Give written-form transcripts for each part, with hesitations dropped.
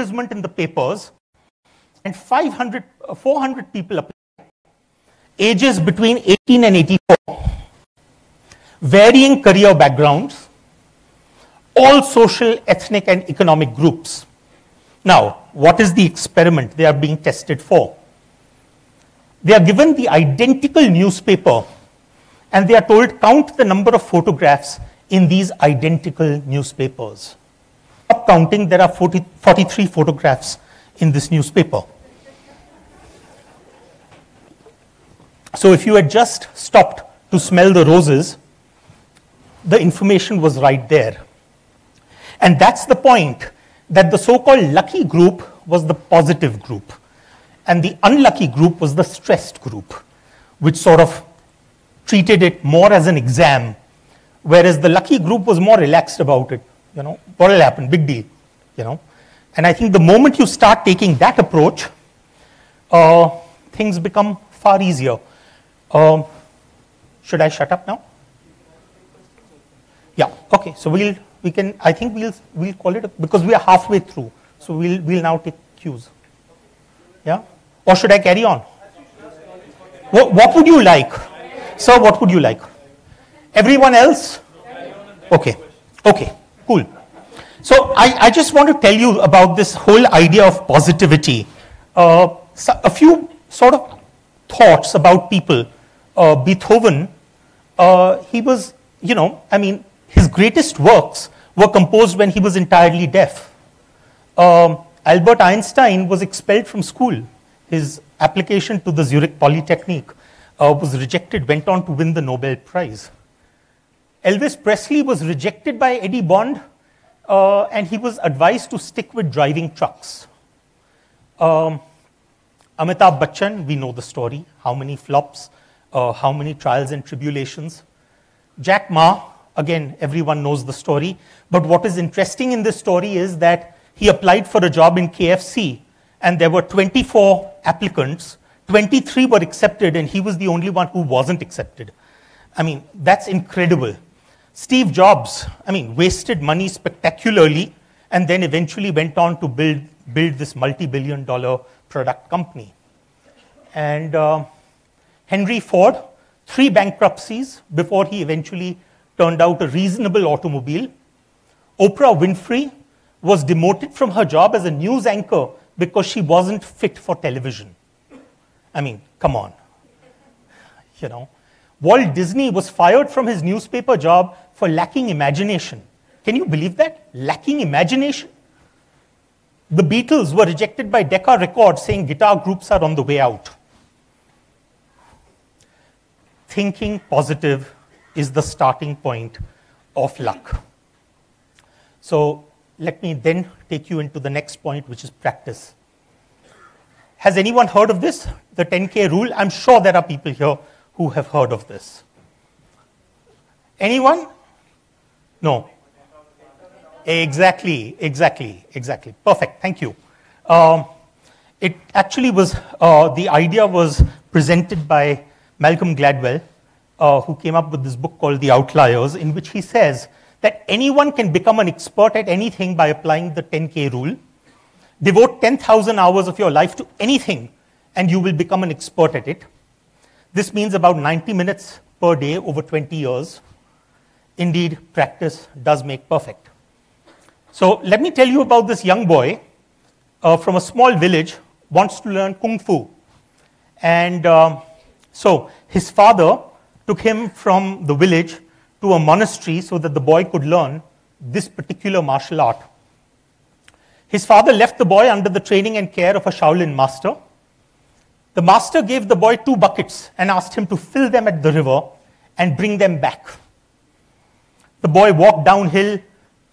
advertisement in the papers, and 400 people applied, ages between 18 and 84, varying career backgrounds, all social, ethnic, and economic groups. Now, what is the experiment they are being tested for? They are given the identical newspaper, and they are told, count the number of photographs in these identical newspapers. Up counting, there are 43 photographs in this newspaper. So if you had just stopped to smell the roses, the information was right there. And that's the point, that the so-called lucky group was the positive group, and the unlucky group was the stressed group, which sort of treated it more as an exam, whereas the lucky group was more relaxed about it. You know, what will happen? Big deal. You know, and I think the moment you start taking that approach, things become far easier. Should I shut up now? Yeah. Okay. So we can. I think we'll call it, because we are halfway through. So we'll now take cues. Yeah. Or should I carry on? What would you like, sir? What would you like? Everyone else? Okay. Okay. Cool. So I just want to tell you about this whole idea of positivity. A few sort of thoughts about people. Beethoven, he was, you know, I mean, his greatest works were composed when he was entirely deaf. Albert Einstein was expelled from school. His application to the Zurich Polytechnic was rejected, went on to win the Nobel Prize. Elvis Presley was rejected by Eddie Bond, and he was advised to stick with driving trucks. Amitabh Bachchan, we know the story, how many flops, how many trials and tribulations. Jack Ma, again, everyone knows the story. But what is interesting in this story is that he applied for a job in KFC, and there were 24 applicants. 23 were accepted, and he was the only one who wasn't accepted. I mean, that's incredible. Steve Jobs, I mean, wasted money spectacularly, and then eventually went on to build this multi-billion-dollar product company. And Henry Ford, 3 bankruptcies before he eventually turned out a reasonable automobile. Oprah Winfrey was demoted from her job as a news anchor because she wasn't fit for television. I mean, come on. You know, Walt Disney was fired from his newspaper job for lacking imagination. Can you believe that? Lacking imagination? The Beatles were rejected by Decca Records, saying guitar groups are on the way out. Thinking positive is the starting point of luck. So let me then take you into the next point, which is practice. Has anyone heard of this, the 10K rule? I'm sure there are people here who have heard of this. Anyone? No. Exactly. Perfect, thank you. It actually was, the idea was presented by Malcolm Gladwell, who came up with this book called The Outliers, in which he says that anyone can become an expert at anything by applying the 10K rule. Devote 10,000 hours of your life to anything, and you will become an expert at it. This means about 90 minutes per day over 20 years. Indeed, practice does make perfect. So let me tell you about this young boy from a small village, wants to learn Kung Fu. And so his father took him from the village to a monastery so that the boy could learn this particular martial art. His father left the boy under the training and care of a Shaolin master. The master gave the boy 2 buckets and asked him to fill them at the river and bring them back. The boy walked downhill,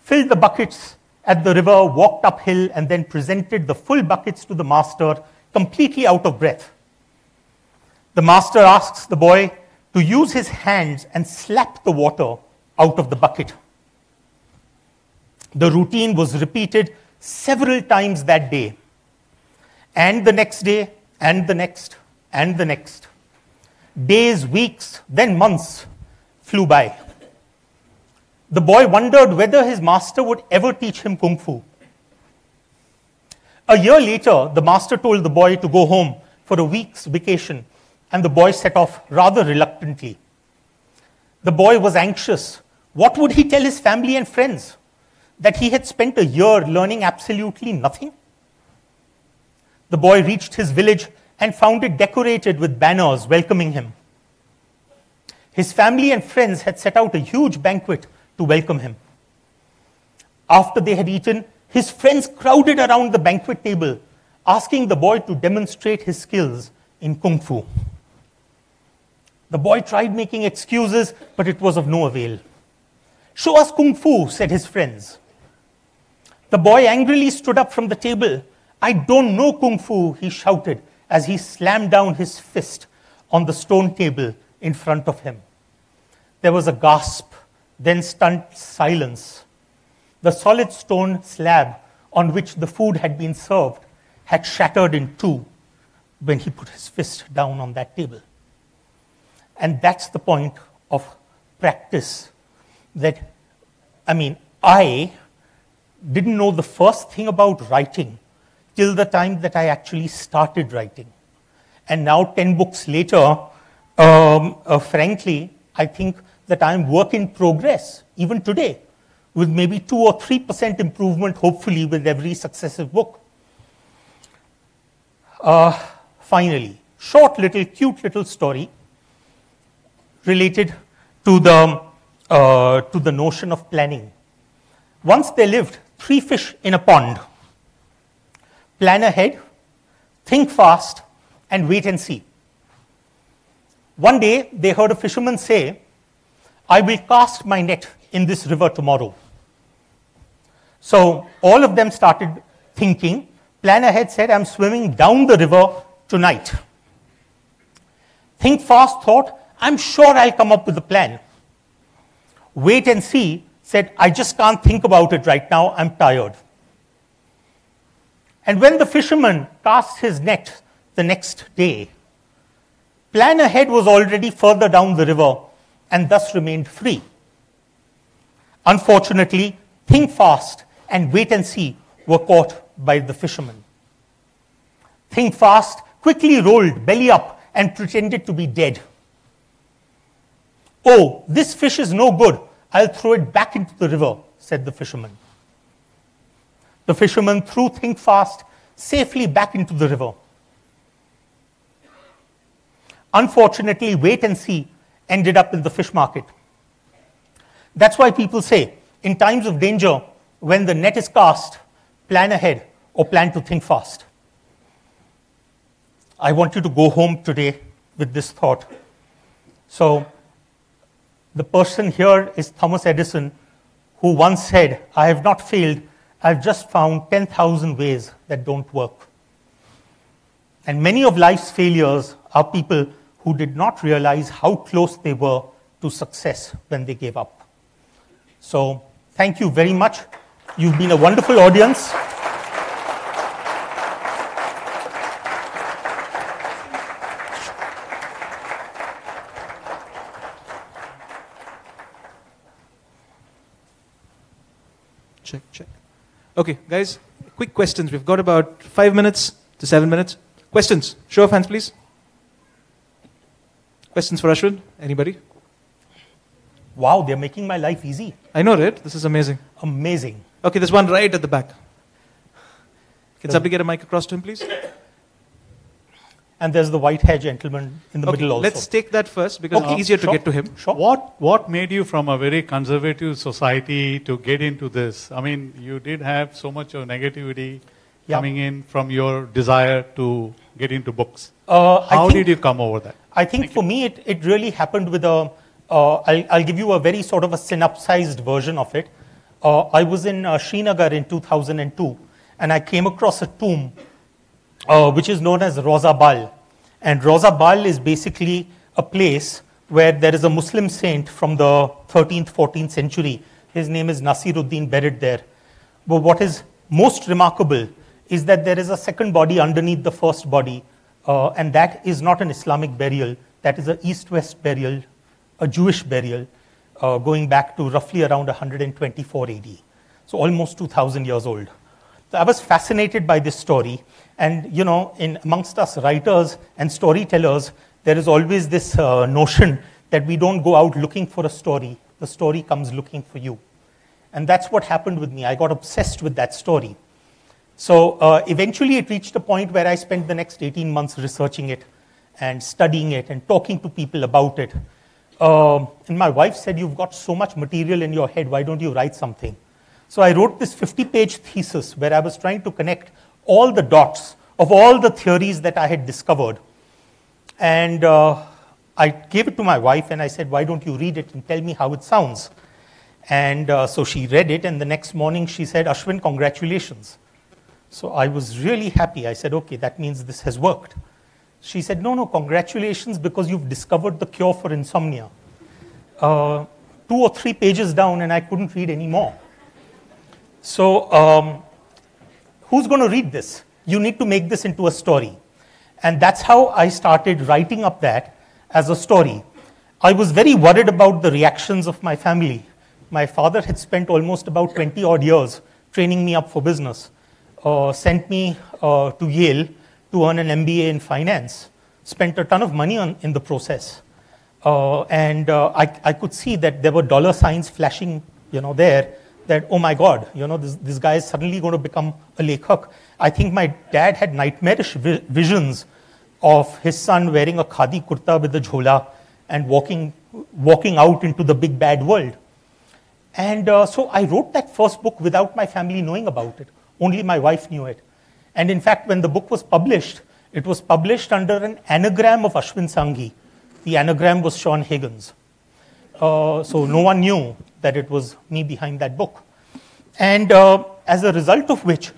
filled the buckets at the river, walked uphill, and then presented the full buckets to the master, completely out of breath. The master asks the boy to use his hands and slap the water out of the bucket. The routine was repeated several times that day, and the next day, and the next, and the next. Days, weeks, then months flew by. The boy wondered whether his master would ever teach him Kung Fu. A year later, the master told the boy to go home for a week's vacation, and the boy set off rather reluctantly. The boy was anxious. What would he tell his family and friends? That he had spent a year learning absolutely nothing? The boy reached his village and found it decorated with banners welcoming him. His family and friends had set out a huge banquet to welcome him. After they had eaten, his friends crowded around the banquet table, asking the boy to demonstrate his skills in Kung Fu. The boy tried making excuses, but it was of no avail. "Show us Kung Fu," said his friends. The boy angrily stood up from the table. "I don't know Kung Fu," he shouted as he slammed down his fist on the stone table in front of him. There was a gasp, then stunned silence. The solid stone slab on which the food had been served had shattered in two when he put his fist down on that table. And that's the point of practice. I didn't know the first thing about writing till the time that I actually started writing. And now 10 books later, frankly, I think that I'm work in progress, even today, with maybe 2 or 3% improvement, hopefully, with every successive book. Finally, short little, cute little story related to the notion of planning. Once there lived 3 fish in a pond. Plan ahead, think fast, and wait and see. One day, they heard a fisherman say, "I will cast my net in this river tomorrow." So all of them started thinking. Plan ahead said, "I'm swimming down the river tonight." Think fast thought, "I'm sure I'll come up with a plan." Wait and see said, "I just can't think about it right now, I'm tired." And when the fisherman cast his net the next day, Plan ahead was already further down the river and thus remained free. Unfortunately, think fast and wait and see were caught by the fisherman. Think fast quickly rolled belly up and pretended to be dead. "Oh, this fish is no good. I'll throw it back into the river," said the fisherman. The fisherman threw Think fast safely back into the river. Unfortunately, wait and see ended up in the fish market. That's why people say, in times of danger, when the net is cast, plan ahead or plan to think fast. I want you to go home today with this thought. So, the person here is Thomas Edison, who once said, "I have not failed, I've just found 10,000 ways that don't work." And many of life's failures are people who did not realize how close they were to success when they gave up. So, thank you very much. You've been a wonderful audience. Check, check. Okay, guys, quick questions. We've got about 5 minutes to 7 minutes. Questions? Show of hands, please. Questions for Ashwin? Anybody? Wow, they're making my life easy. I know, right? This is amazing. Amazing. Okay, there's one right at the back. Can somebody get a mic across to him, please? And there's the white-haired gentleman in the middle also. Let's take that first because it's easier to get to him. Sure. What made you from a very conservative society to get into this? I mean, you did have so much of negativity coming in from your desire to get into books. How did you come over that? I think for me, it really happened with a, I'll give you a very sort of a synopsized version of it. I was in Srinagar in 2002, and I came across a tomb which is known as Roza Bal. And Roza Bal is basically a place where there is a Muslim saint from the 13th, 14th century. His name is Nasiruddin, buried there. But what is most remarkable is that there is a second body underneath the first body, and that is not an Islamic burial. That is an East-West burial, a Jewish burial, going back to roughly around 124 AD. So almost 2,000 years old. So I was fascinated by this story. And, you know, amongst us writers and storytellers, there is always this notion that we don't go out looking for a story. The story comes looking for you. And that's what happened with me. I got obsessed with that story. So eventually it reached a point where I spent the next 18 months researching it and studying it and talking to people about it. And my wife said, you've got so much material in your head, why don't you write something? So I wrote this 50-page thesis where I was trying to connect all the dots of all the theories that I had discovered. And I gave it to my wife and I said, why don't you read it and tell me how it sounds? And so she read it, and the next morning she said, Ashwin, congratulations. So I was really happy. I said, okay, that means this has worked. She said, no, congratulations, because you've discovered the cure for insomnia. 2 or 3 pages down, and I couldn't read any more. So who's going to read this? You need to make this into a story. And that's how I started writing up that as a story. I was very worried about the reactions of my family. My father had spent almost about 20 odd years training me up for business, sent me to Yale to earn an MBA in finance, spent a ton of money in the process. And I could see that there were dollar signs flashing, there, that, oh my God, this guy is suddenly going to become a lekhak. I think my dad had nightmarish visions of his son wearing a khadi kurta with a jhola and walking out into the big bad world. And so I wrote that first book without my family knowing about it. Only my wife knew it. And in fact, when the book was published, it was published under an anagram of Ashwin Sanghi. The anagram was Sean Higgins. So no one knew that it was me behind that book. And as a result of which,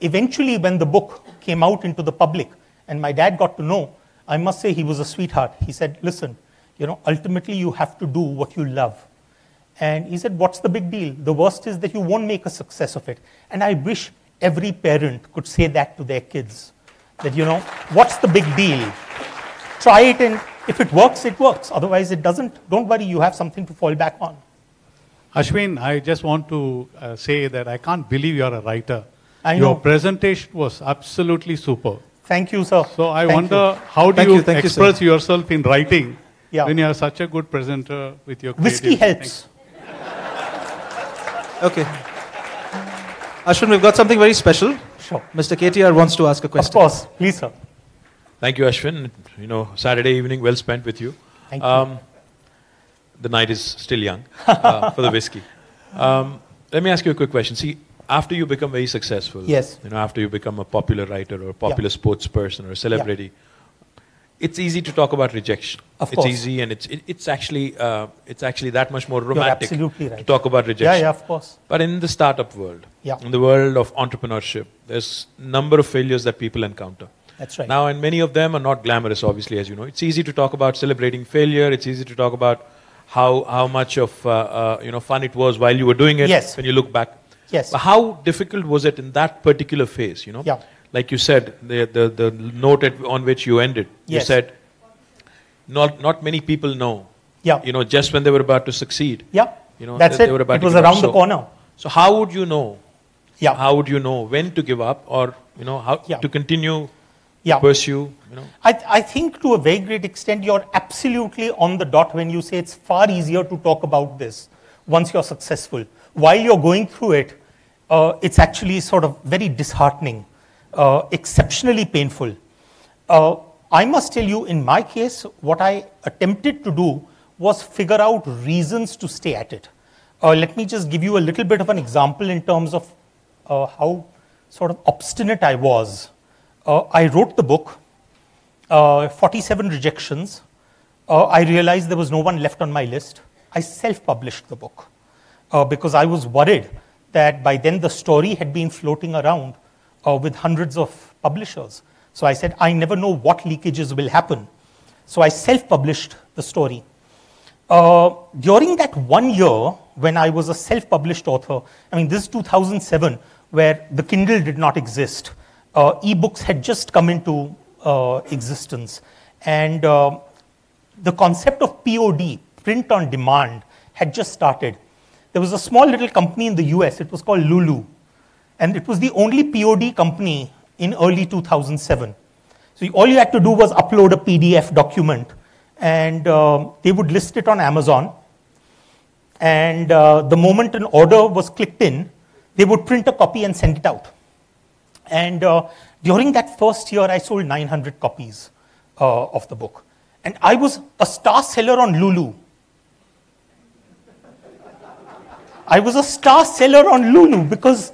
eventually when the book came out into the public and my dad got to know, I must say he was a sweetheart. He said, listen, ultimately you have to do what you love. And he said, what's the big deal? The worst is that you won't make a success of it. And I wish every parent could say that to their kids. That, what's the big deal? Try it, and if it works, it works. Otherwise, it doesn't. Don't worry, you have something to fall back on. Ashwin, I just want to say that I can't believe you're a writer. I know. Your presentation was absolutely super. Thank you, sir. So I wonder, how do you express yourself in writing when you are such a good presenter with your creativity? Whiskey helps. Okay. Ashwin, we've got something very special. Sure. Mr. KTR wants to ask a question. Of course. Please, sir. Thank you, Ashwin. Saturday evening well spent with you. Thank you. The night is still young for the whiskey. Let me ask you a quick question. See, after you become very successful, yes, after you become a popular writer or a popular sports person or a celebrity, it's easy to talk about rejection. Of course. It's easy, and it's actually that much more romantic to talk about rejection. Yeah, of course. But in the startup world, in the world of entrepreneurship, there's a number of failures that people encounter. That's right. Now, and many of them are not glamorous, obviously, as you know. It's easy to talk about celebrating failure. It's easy to talk about how much of fun it was while you were doing it. Yes. When you look back. Yes. But how difficult was it in that particular phase? Yeah. Like you said, the note on which you ended. Yes. You said, not many people know. Yeah. Just when they were about to succeed. Yeah. That's it. It was around the corner. So how would you know? Yeah. How would you know when to give up, or how to continue? Pursue, I think to a very great extent, you're absolutely on the dot when you say it's far easier to talk about this once you're successful. While you're going through it, it's actually sort of very disheartening, exceptionally painful. I must tell you, in my case, what I attempted to do was figure out reasons to stay at it. Let me just give you a little bit of an example in terms of how sort of obstinate I was. I wrote the book, 47 rejections. I realized there was no one left on my list. I self-published the book because I was worried that by then the story had been floating around with hundreds of publishers. So I said, I never know what leakages will happen. So I self-published the story. During that 1 year, when I was a self-published author, this is 2007, where the Kindle did not exist. E-books had just come into existence. And the concept of POD, print on demand, had just started. There was a small little company in the US, it was called Lulu. And it was the only POD company in early 2007. So all you had to do was upload a PDF document, and they would list it on Amazon. And the moment an order was clicked in, they would print a copy and send it out. And during that first year, I sold 900 copies of the book. And I was a star seller on Lulu. I was a star seller on Lulu because,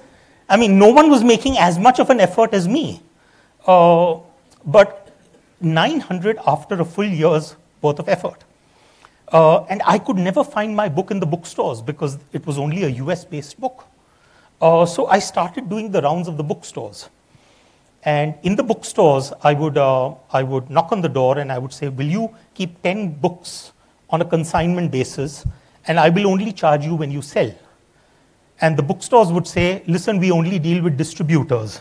I mean, no one was making as much of an effort as me. But 900 after a full year's worth of effort. And I could never find my book in the bookstores because it was only a US-based book. So I started doing the rounds of the bookstores. And in the bookstores, I would knock on the door and I would say, will you keep 10 books on a consignment basis, and I will only charge you when you sell. And the bookstores would say, listen, we only deal with distributors.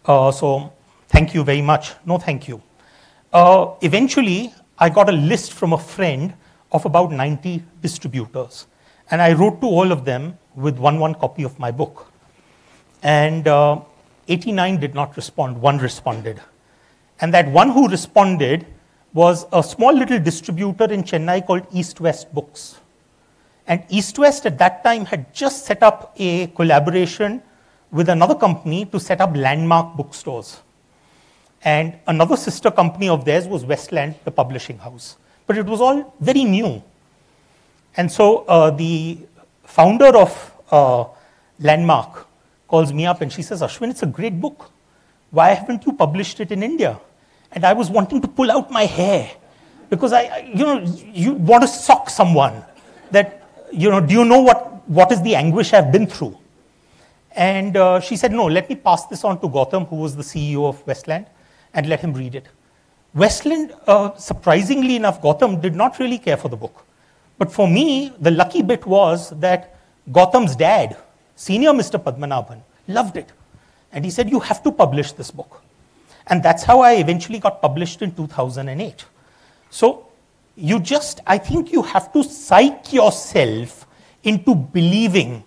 So thank you very much. No, thank you. Eventually, I got a list from a friend of about 90 distributors. And I wrote to all of them with one copy of my book. And 89 did not respond, one responded. And that one who responded was a small little distributor in Chennai called East West Books. And East West at that time had just set up a collaboration with another company to set up landmark bookstores. And another sister company of theirs was Westland, the publishing house. But it was all very new. And so the founder of Landmark calls me up and she says, Ashwin, it's a great book. Why haven't you published it in India? And I was wanting to pull out my hair because you want to sock someone that, do you know what is the anguish I've been through? And she said, no, let me pass this on to Gautam, who was the CEO of Westland, and let him read it. Westland, surprisingly enough, Gautam did not really care for the book. But for me, the lucky bit was that Gautam's dad, senior Mr. Padmanabhan, loved it. And he said, you have to publish this book. And that's how I eventually got published in 2008. So I think you have to psych yourself into believing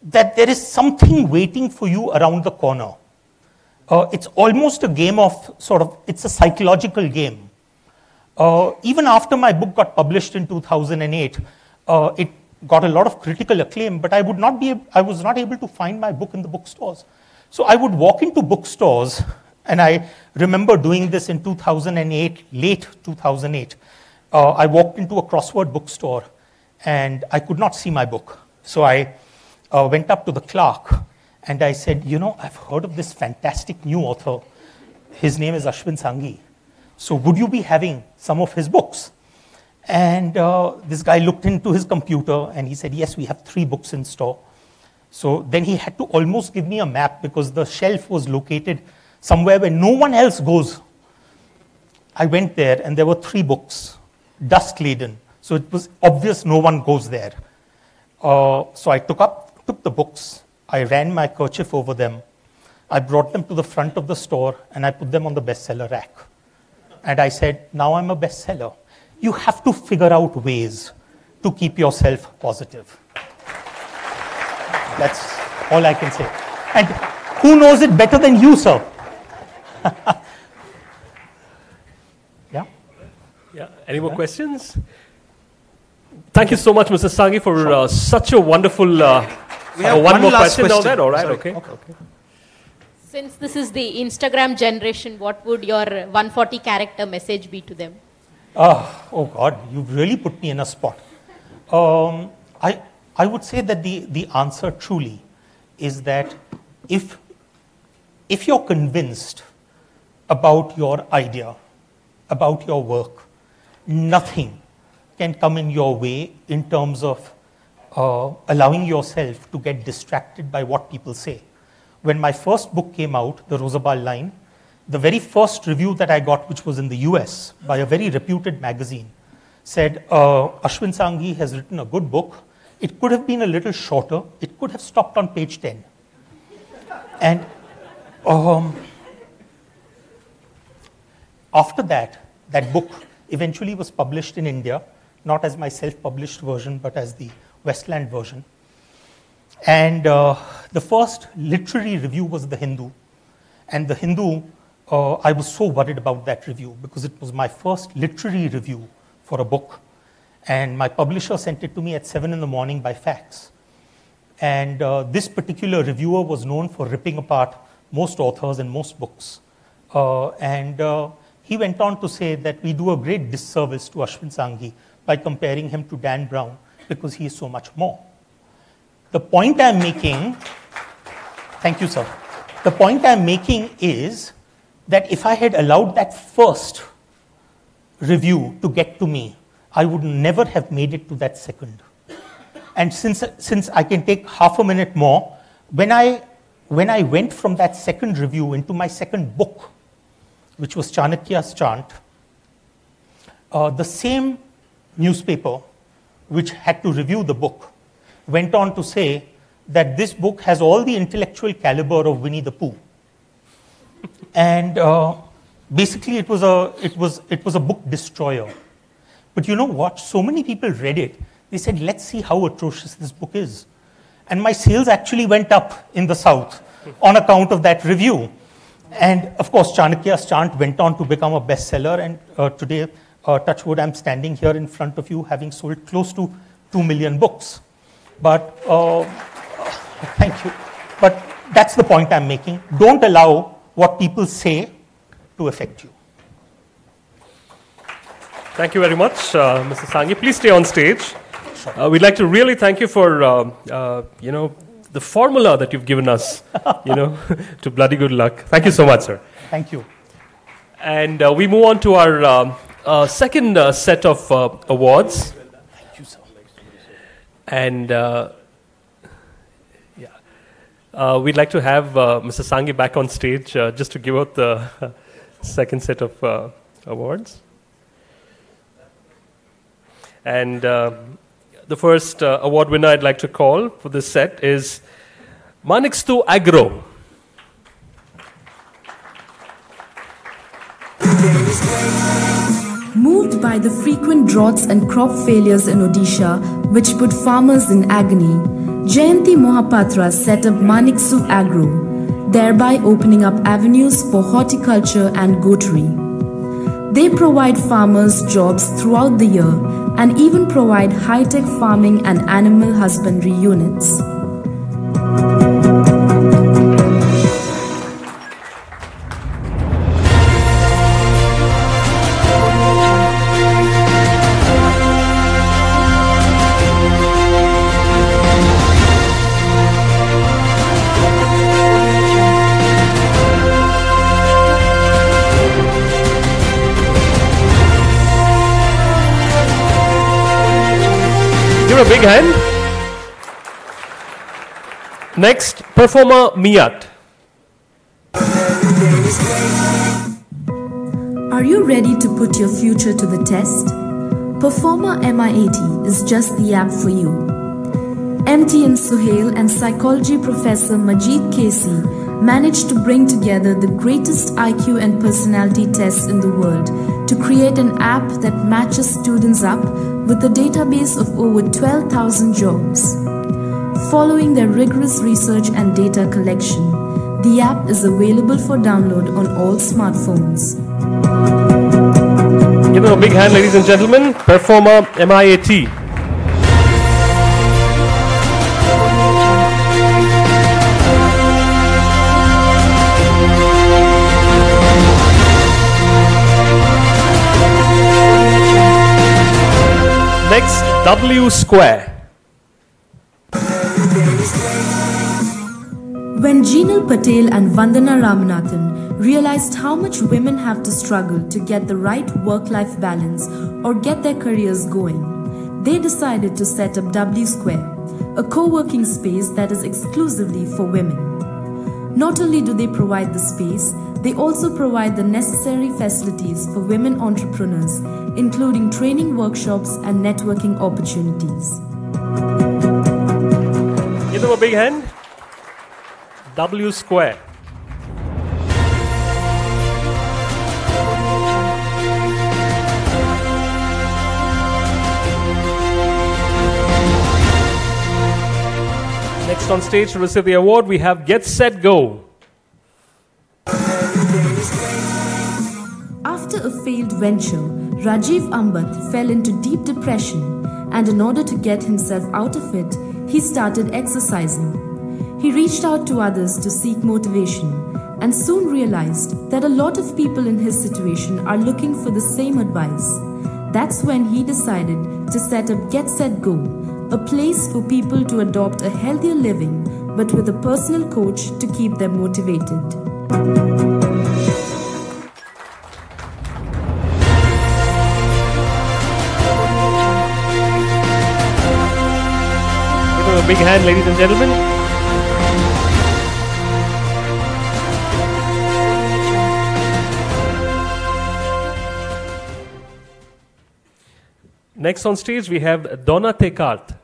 that there is something waiting for you around the corner. It's almost a game of it's a psychological game. Even after my book got published in 2008, it got a lot of critical acclaim, but I was not able to find my book in the bookstores. So I would walk into bookstores, and I remember doing this in 2008, late 2008. I walked into a crossword bookstore, and I could not see my book. So I went up to the clerk, and I said, I've heard of this fantastic new author. His name is Ashwin Sanghi. So would you be having some of his books? And this guy looked into his computer, and he said, yes, we have 3 books in store. So then he had to almost give me a map because the shelf was located somewhere where no one else goes. I went there, and there were 3 books, dust-laden. So it was obvious no one goes there. So I took the books. I ran my kerchief over them. I brought them to the front of the store, and I put them on the bestseller rack. And I said, now I'm a bestseller. You have to figure out ways to keep yourself positive. That's all I can say. And who knows it better than you, sir? Yeah? Yeah. Any more questions? Thank you so much, Mr. Sanghi, for such a wonderful... we have one more question now then? All right, okay. Since this is the Instagram generation, what would your 140 character message be to them? Oh God, you've really put me in a spot. I would say that the answer truly is that if you're convinced about your idea, about your work, nothing can come in your way in terms of allowing yourself to get distracted by what people say. When my first book came out, The Rosabal Line, the very first review that I got, which was in the US by a very reputed magazine, said, Ashwin Sanghi has written a good book. It could have been a little shorter. It could have stopped on page 10. And after that book eventually was published in India, not as my self-published version, but as the Westland version. And the first literary review was The Hindu. And The Hindu, I was so worried about that review because it was my first literary review for a book. And my publisher sent it to me at 7 in the morning by fax. And this particular reviewer was known for ripping apart most authors and most books. He went on to say that we do a great disservice to Ashwin Sanghi by comparing him to Dan Brown because he is so much more. The point I'm making, thank you, sir. The point I'm making is that if I had allowed that first review to get to me, I would never have made it to that second. And since I can take half a minute more, when I went from that second review into my second book, which was Chanakya's Chant, the same newspaper which had to review the book went on to say that this book has all the intellectual caliber of Winnie the Pooh. And basically it was a book destroyer. But you know what? So many people read it. They said, let's see how atrocious this book is. And my sales actually went up in the South on account of that review. And of course, Chanakya's Chant went on to become a bestseller. And today, touch wood, I'm standing here in front of you having sold close to 2 million books. But thank you. But that's the point I'm making. Don't allow what people say to affect you. Thank you very much, Mr. Sanghi. Please stay on stage. We'd like to really thank you for, the formula that you've given us, to bloody good luck. Thank you so much, sir. Thank you. And we move on to our second set of awards. Thank you, sir. And we'd like to have Mr. Sanghi back on stage just to give out the second set of awards. And the first award winner I'd like to call for this set is Manikstu Agro. Moved by the frequent droughts and crop failures in Odisha, which put farmers in agony, Jayanti Mohapatra set up Manikstu Agro, thereby opening up avenues for horticulture and goatery. They provide farmers jobs throughout the year and even provide high-tech farming and animal husbandry units. Give a big hand. Next, performer Miyat. Are you ready to put your future to the test? Performer MI80 is just the app for you. MT and Suhail and psychology professor Majid Casey managed to bring together the greatest IQ and personality tests in the world to create an app that matches students up with a database of over 12,000 jobs. Following their rigorous research and data collection, the app is available for download on all smartphones. Give them a big hand, ladies and gentlemen. Performer MIAT. Next, W Square. When Jeenal Patel and Vandana Ramanathan realized how much women have to struggle to get the right work-life balance or get their careers going, they decided to set up W Square, a co-working space that is exclusively for women. Not only do they provide the space, they also provide the necessary facilities for women entrepreneurs, including training workshops and networking opportunities. Give them a big hand. W Square. Next Next on stage to receive the award, we have Get Set Go. After a failed venture, Rajiv Ambat fell into deep depression, and in order to get himself out of it, he started exercising. He reached out to others to seek motivation and soon realized that a lot of people in his situation are looking for the same advice. That's when he decided to set up Get Set Go, a place for people to adopt a healthier living but with a personal coach to keep them motivated. Give him a big hand, ladies and gentlemen. Next on stage, we have Donna Tekart.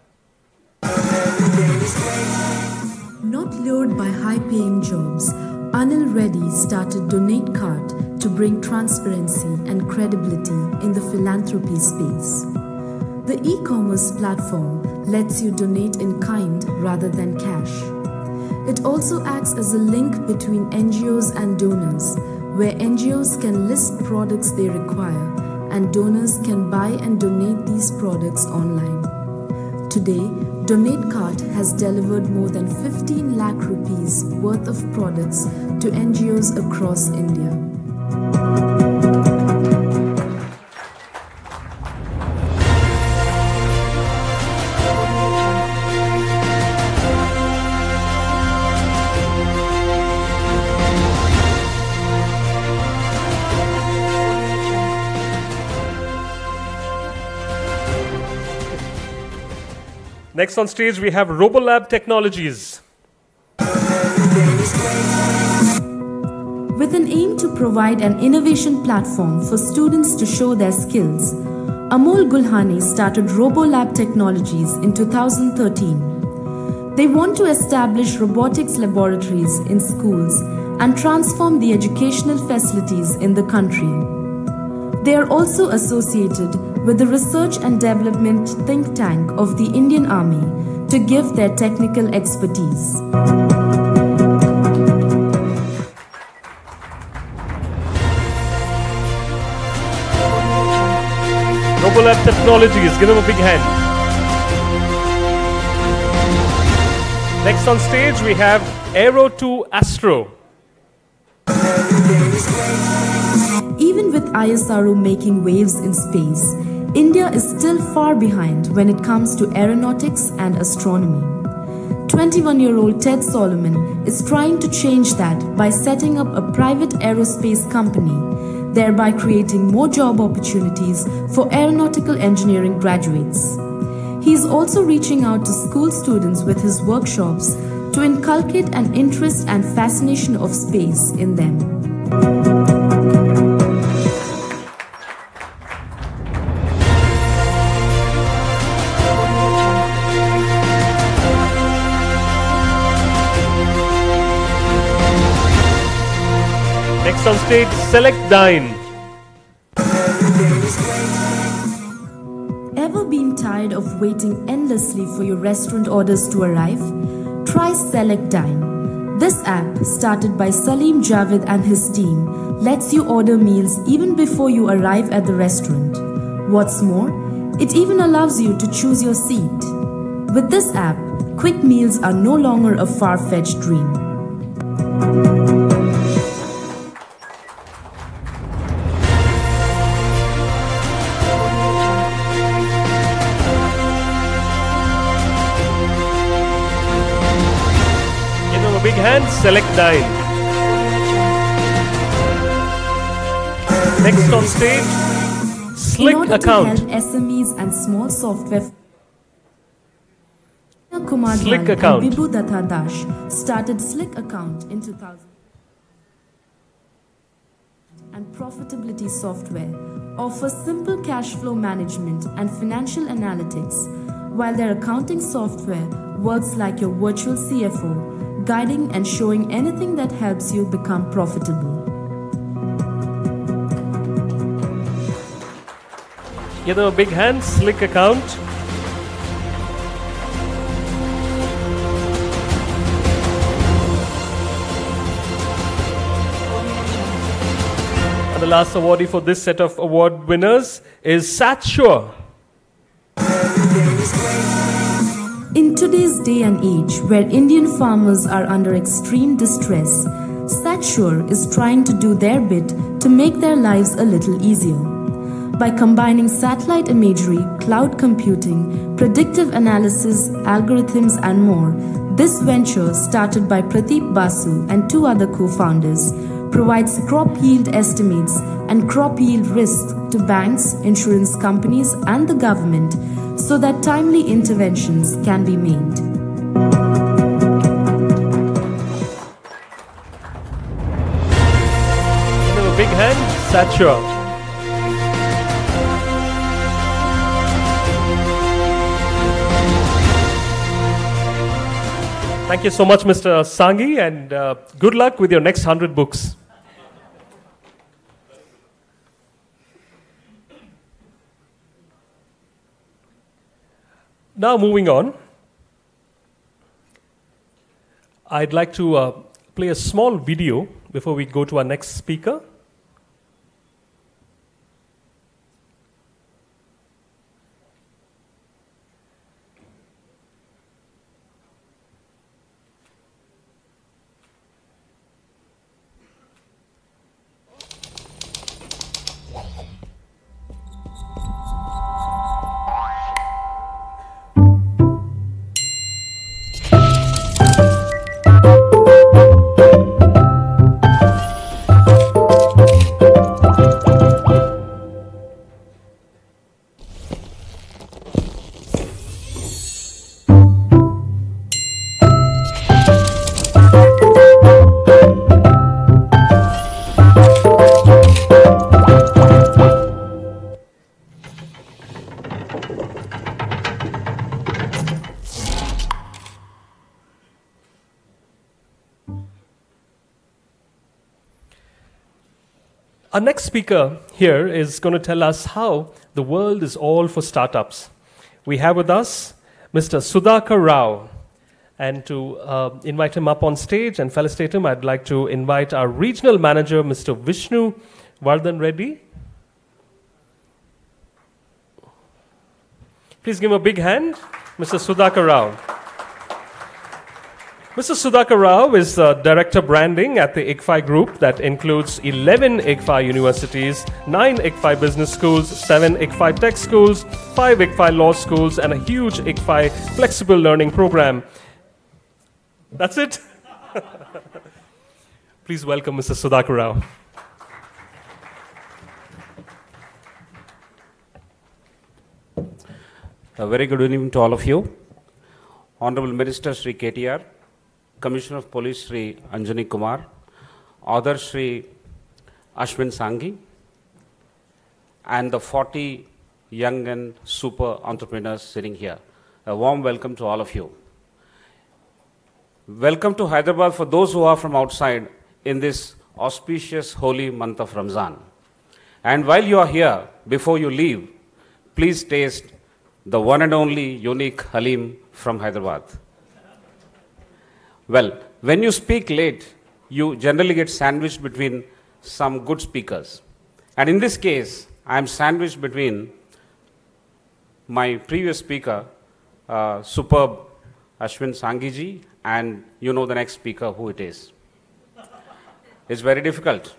Not lured by high-paying jobs, Anil Reddy started Donate Cart to bring transparency and credibility in the philanthropy space. The e-commerce platform lets you donate in kind rather than cash. It also acts as a link between NGOs and donors, where NGOs can list products they require and donors can buy and donate these products online. Today, Donate Cart has delivered more than 15 lakh rupees worth of products to NGOs across India. Next on stage, we have Robolab Technologies. With an aim to provide an innovation platform for students to show their skills, Amol Gulhani started Robolab Technologies in 2013. They want to establish robotics laboratories in schools and transform the educational facilities in the country. They are also associated with the Research and Development think tank of the Indian Army to give their technical expertise. Robolab Technologies, give them a big hand. Next on stage, we have Aero 2 Astro. Even with ISRO making waves in space, India is still far behind when it comes to aeronautics and astronomy. 21-year-old Ted Solomon is trying to change that by setting up a private aerospace company, thereby creating more job opportunities for aeronautical engineering graduates. He is also reaching out to school students with his workshops to inculcate an interest and fascination of space in them. Next on stage, Select Dine. Ever been tired of waiting endlessly for your restaurant orders to arrive? Try Select Dine. This app, started by Salim Javed and his team, lets you order meals even before you arrive at the restaurant. What's more, it even allows you to choose your seat. With this app, quick meals are no longer a far-fetched dream. Big hand, Select Dine. Next on stage, Slick In order Account. to help SMEs and small software, Kumar Slick Dhani Account. and Vibhu Datta Dash started Slick Account in 2000. And profitability software offers simple cash flow management and financial analytics, while their accounting software works like your virtual CFO, guiding and showing anything that helps you become profitable. Give them a big hand, Slick Account. And the last awardee for this set of award winners is Satsure. In today's day and age, where Indian farmers are under extreme distress, Satsure is trying to do their bit to make their lives a little easier. By combining satellite imagery, cloud computing, predictive analysis, algorithms and more, this venture, started by Pradeep Basu and 2 other co-founders, provides crop yield estimates and crop yield risk to banks, insurance companies and the government so that timely interventions can be made. Give a big hand, Satsure. Thank you so much, Mr. Sanghi, and good luck with your next 100 books. Now moving on, I'd like to play a small video before we go to our next speaker. Our next speaker here is going to tell us how the world is all for startups. We have with us Mr. Sudhakar Rao. And to invite him up on stage and felicitate him, I'd like to invite our regional manager, Mr. Vishnu Vardhan Reddy. Please give him a big hand, Mr. Sudhakar Rao. Mr. Sudhakar Rao is Director Branding at the ICFI Group that includes 11 ICFI universities, 9 ICFI business schools, 7 ICFI tech schools, 5 ICFI law schools, and a huge ICFI flexible learning program. That's it? Please welcome Mr. Sudhakar Rao. A very good evening to all of you. Honorable Minister Sri KTR, Commissioner of Police Sri Anjani Kumar, Author Sri Ashwin Sanghi, and the 40 young and super entrepreneurs sitting here. A warm welcome to all of you. Welcome to Hyderabad for those who are from outside in this auspicious holy month of Ramzan. And while you are here, before you leave, please taste the one and only unique Halim from Hyderabad. Well, when you speak late, you generally get sandwiched between some good speakers. And in this case, I am sandwiched between my previous speaker, superb Ashwin Sanghi ji, and you know the next speaker who it is. It's very difficult.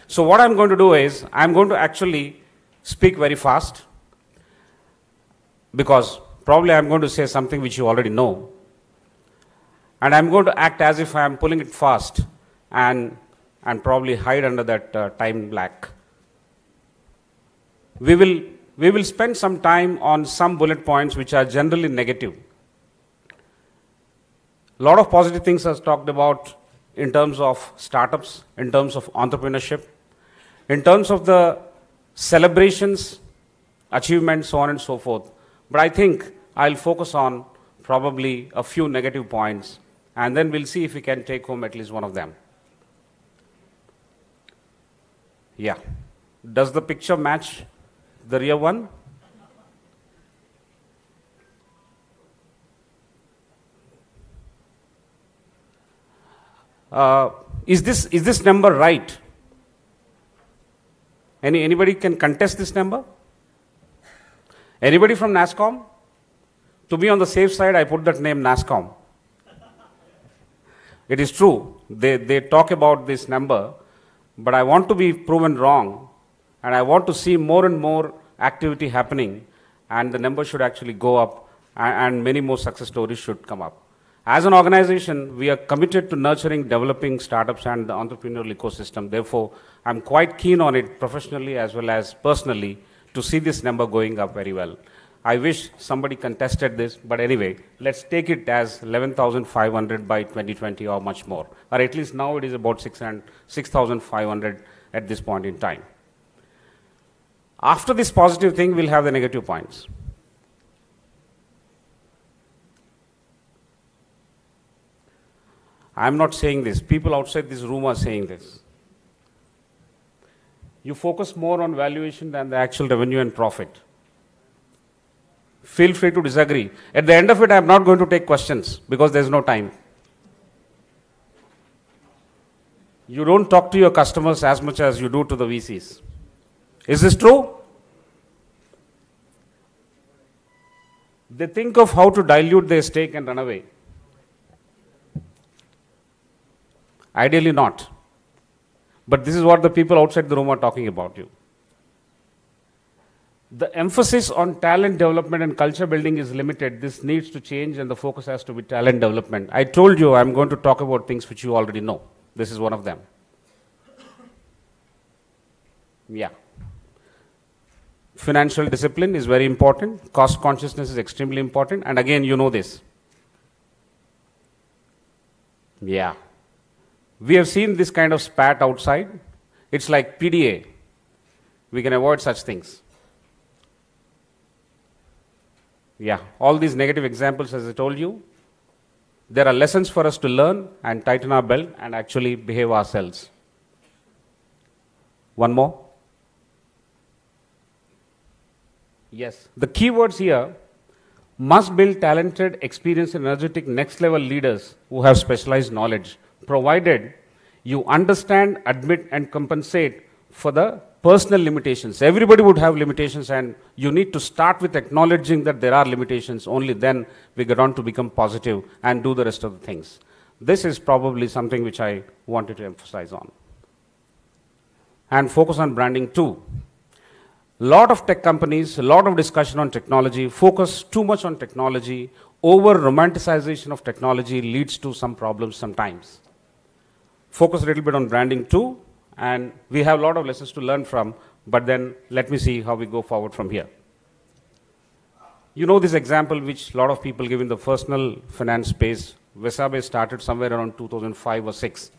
So what I'm going to do is, I'm going to actually speak very fast, because probably I'm going to say something which you already know. And I'm going to act as if I'm pulling it fast and probably hide under that time black. We will spend some time on some bullet points which are generally negative. A lot of positive things are talked about in terms of startups, in terms of entrepreneurship, in terms of the celebrations, achievements, so on and so forth. But I think I'll focus on probably a few negative points, and then we'll see if we can take home at least one of them. Yeah. Does the picture match the real one? Is this number right? Anybody can contest this number? Anybody from NASSCOM? To be on the safe side, I put that name NASSCOM. It is true. They talk about this number, but I want to be proven wrong, and I want to see more and more activity happening, and the number should actually go up, and many more success stories should come up. As an organization, we are committed to nurturing, developing startups and the entrepreneurial ecosystem. Therefore, I'm quite keen on it professionally as well as personally to see this number going up very well. I wish somebody contested this, but anyway, let's take it as 11,500 by 2020 or much more. Or at least now it is about 6,500 at this point in time. After this positive thing, we'll have the negative points. I'm not saying this. People outside this room are saying this. You focus more on valuation than the actual revenue and profit. Feel free to disagree. At the end of it, I'm not going to take questions because there's no time. You don't talk to your customers as much as you do to the VCs. Is this true? They think of how to dilute their stake and run away. Ideally not. But this is what the people outside the room are talking about you. The emphasis on talent development and culture building is limited. This needs to change and the focus has to be talent development. I told you I'm going to talk about things which you already know. This is one of them. Yeah. Financial discipline is very important. Cost consciousness is extremely important. And again, you know this. Yeah. We have seen this kind of spat outside. It's like PDA. We can avoid such things. Yeah, all these negative examples, as I told you, there are lessons for us to learn and tighten our belt and actually behave ourselves. One more. Yes, the keywords here: must build talented, experienced, and energetic next-level leaders who have specialized knowledge, provided you understand, admit, and compensate for the personal limitations. Everybody would have limitations, and you need to start with acknowledging that there are limitations. Only then we get on to become positive and do the rest of the things. This is probably something which I wanted to emphasize on. And focus on branding too. Lot of tech companies, a lot of discussion on technology, focus too much on technology. Over romanticization of technology leads to some problems sometimes. Focus a little bit on branding too, and we have a lot of lessons to learn from, but then let me see how we go forward from here. You know this example which a lot of people give in the personal finance space. Vesabe started somewhere around 2005 or 6.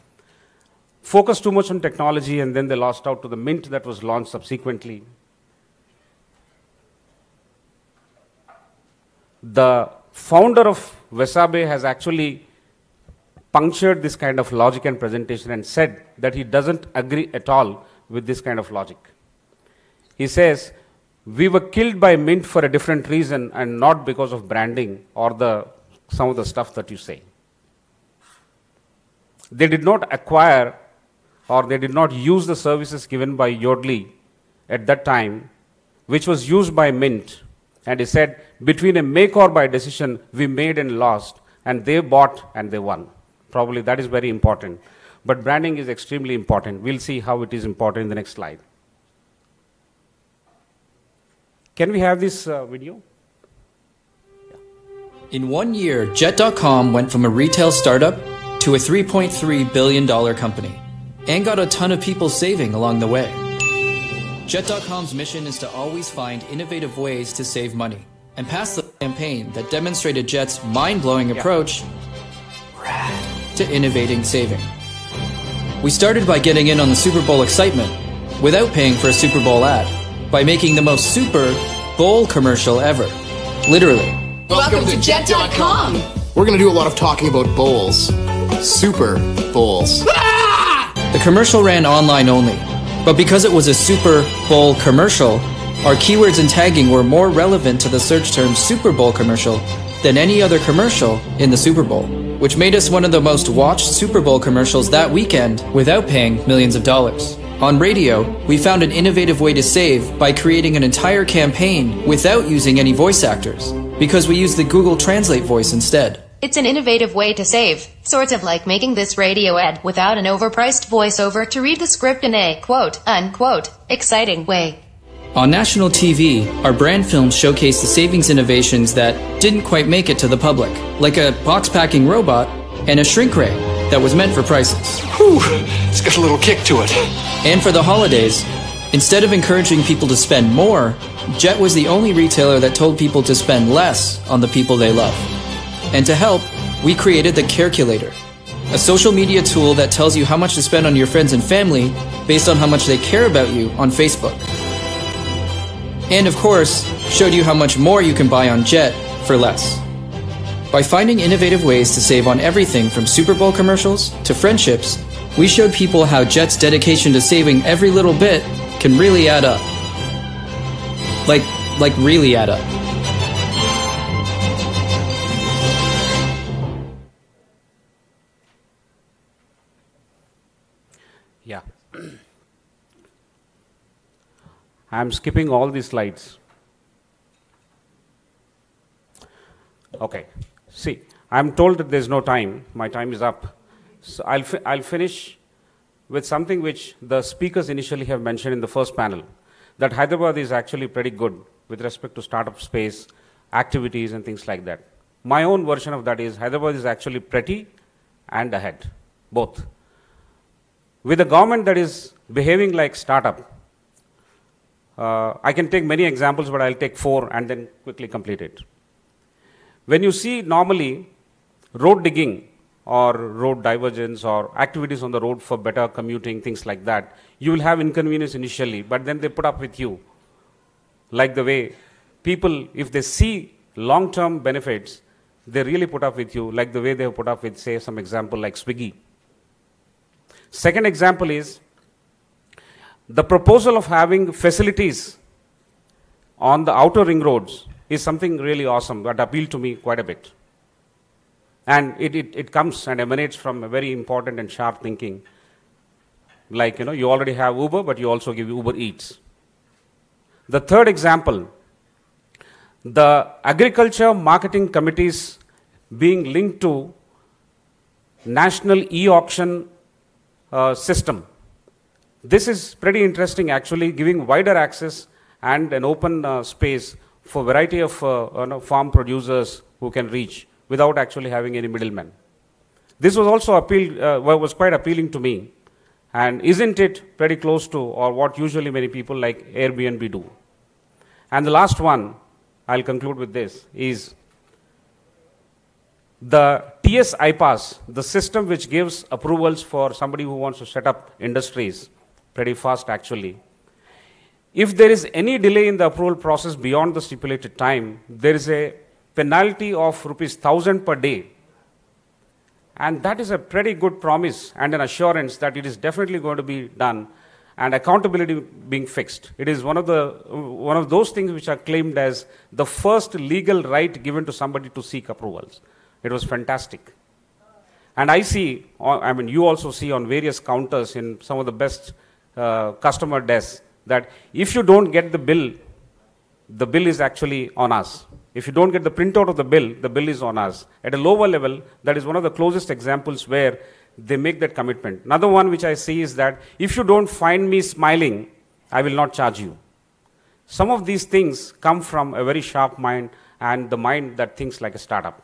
Focused too much on technology, and then they lost out to the Mint that was launched subsequently. The founder of Vesabe has actually punctured this kind of logic and presentation and said that he doesn't agree at all with this kind of logic. He says, we were killed by Mint for a different reason and not because of branding or some of the stuff that you say. They did not acquire or they did not use the services given by Yodlee at that time, which was used by Mint. And he said, between a make or buy decision, we made and lost, and they bought and they won. Probably that is very important. But branding is extremely important. We'll see how it is important in the next slide. Can we have this video? In 1 year, Jet.com went from a retail startup to a $3.3 billion company and got a ton of people saving along the way. Jet.com's mission is to always find innovative ways to save money and pass the campaign that demonstrated Jet's mind-blowing approach to innovating saving. We started by getting in on the Super Bowl excitement without paying for a Super Bowl ad by making the most Super Bowl commercial ever. Literally. Welcome to Jet.com. We're going to do a lot of talking about bowls. Super Bowls. The commercial ran online only, but because it was a Super Bowl commercial, our keywords and tagging were more relevant to the search term Super Bowl commercial than any other commercial in the Super Bowl, which made us one of the most watched Super Bowl commercials that weekend without paying millions of dollars. On radio, we found an innovative way to save by creating an entire campaign without using any voice actors, because we used the Google Translate voice instead. It's an innovative way to save, sort of like making this radio ad without an overpriced voiceover to read the script in a quote-unquote exciting way. On national TV, our brand films showcased the savings innovations that didn't quite make it to the public, like a box-packing robot and a shrink ray that was meant for prices. Whew, it's got a little kick to it. And for the holidays, instead of encouraging people to spend more, Jet was the only retailer that told people to spend less on the people they love. And to help, we created the Careculator, a social media tool that tells you how much to spend on your friends and family based on how much they care about you on Facebook. And of course, showed you how much more you can buy on Jet for less. By finding innovative ways to save on everything from Super Bowl commercials to friendships, we showed people how Jet's dedication to saving every little bit can really add up. Like really add up. Yeah. I'm skipping all these slides. Okay. See, I'm told that there's no time. My time is up. So I'll finish with something which the speakers initially have mentioned in the first panel, that Hyderabad is actually pretty good with respect to startup space, activities and things like that. My own version of that is Hyderabad is actually pretty and ahead, both. With a government that is behaving like startup, I can take many examples, but I'll take 4 and then quickly complete it. When you see normally road digging or road divergence or activities on the road for better commuting, things like that, you will have inconvenience initially, but then they put up with you. Like the way people, if they see long-term benefits, they really put up with you, like the way they have put up with, say, some example like Swiggy. Second example is the proposal of having facilities on the outer ring roads is something really awesome that appealed to me quite a bit. And it comes and emanates from a very important and sharp thinking. Like, you already have Uber, but you also give Uber Eats. The third example, the agriculture marketing committees being linked to national e-auction system. This is pretty interesting, actually, giving wider access and an open space for variety of farm producers who can reach without actually having any middlemen. This was also was quite appealing to me, and isn't it pretty close to or what usually many people like Airbnb do? And the last one, I'll conclude with this, is the TS IPAS, the system which gives approvals for somebody who wants to set up industries, pretty fast actually. If there is any delay in the approval process beyond the stipulated time, there is a penalty of ₹1,000 per day. And that is a pretty good promise and an assurance that it is definitely going to be done and accountability being fixed. It is one of those things which are claimed as the first legal right given to somebody to seek approvals. It was fantastic. And I see, you also see on various counters in some of the best customer desks that if you don't get the bill is actually on us. If you don't get the printout of the bill is on us. At a lower level, that is one of the closest examples where they make that commitment. Another one which I see is that if you don't find me smiling, I will not charge you. Some of these things come from a very sharp mind and the mind that thinks like a startup.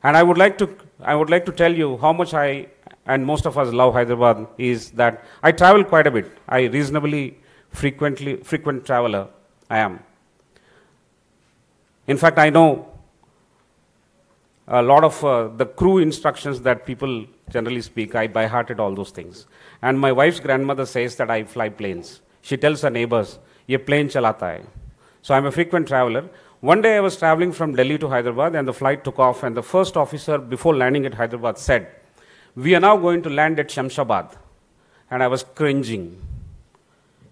And I would like to tell you how much I and most of us love Hyderabad is that I travel quite a bit. I reasonably frequent traveler I am. In fact, I know a lot of the crew instructions that people generally speak. I by-hearted all those things. And my wife's grandmother says that I fly planes. She tells her neighbors, "Ye plane chalata hai." So I'm a frequent traveler. One day I was traveling from Delhi to Hyderabad and the flight took off and the first officer before landing at Hyderabad said, "We are now going to land at Shamshabad." And I was cringing.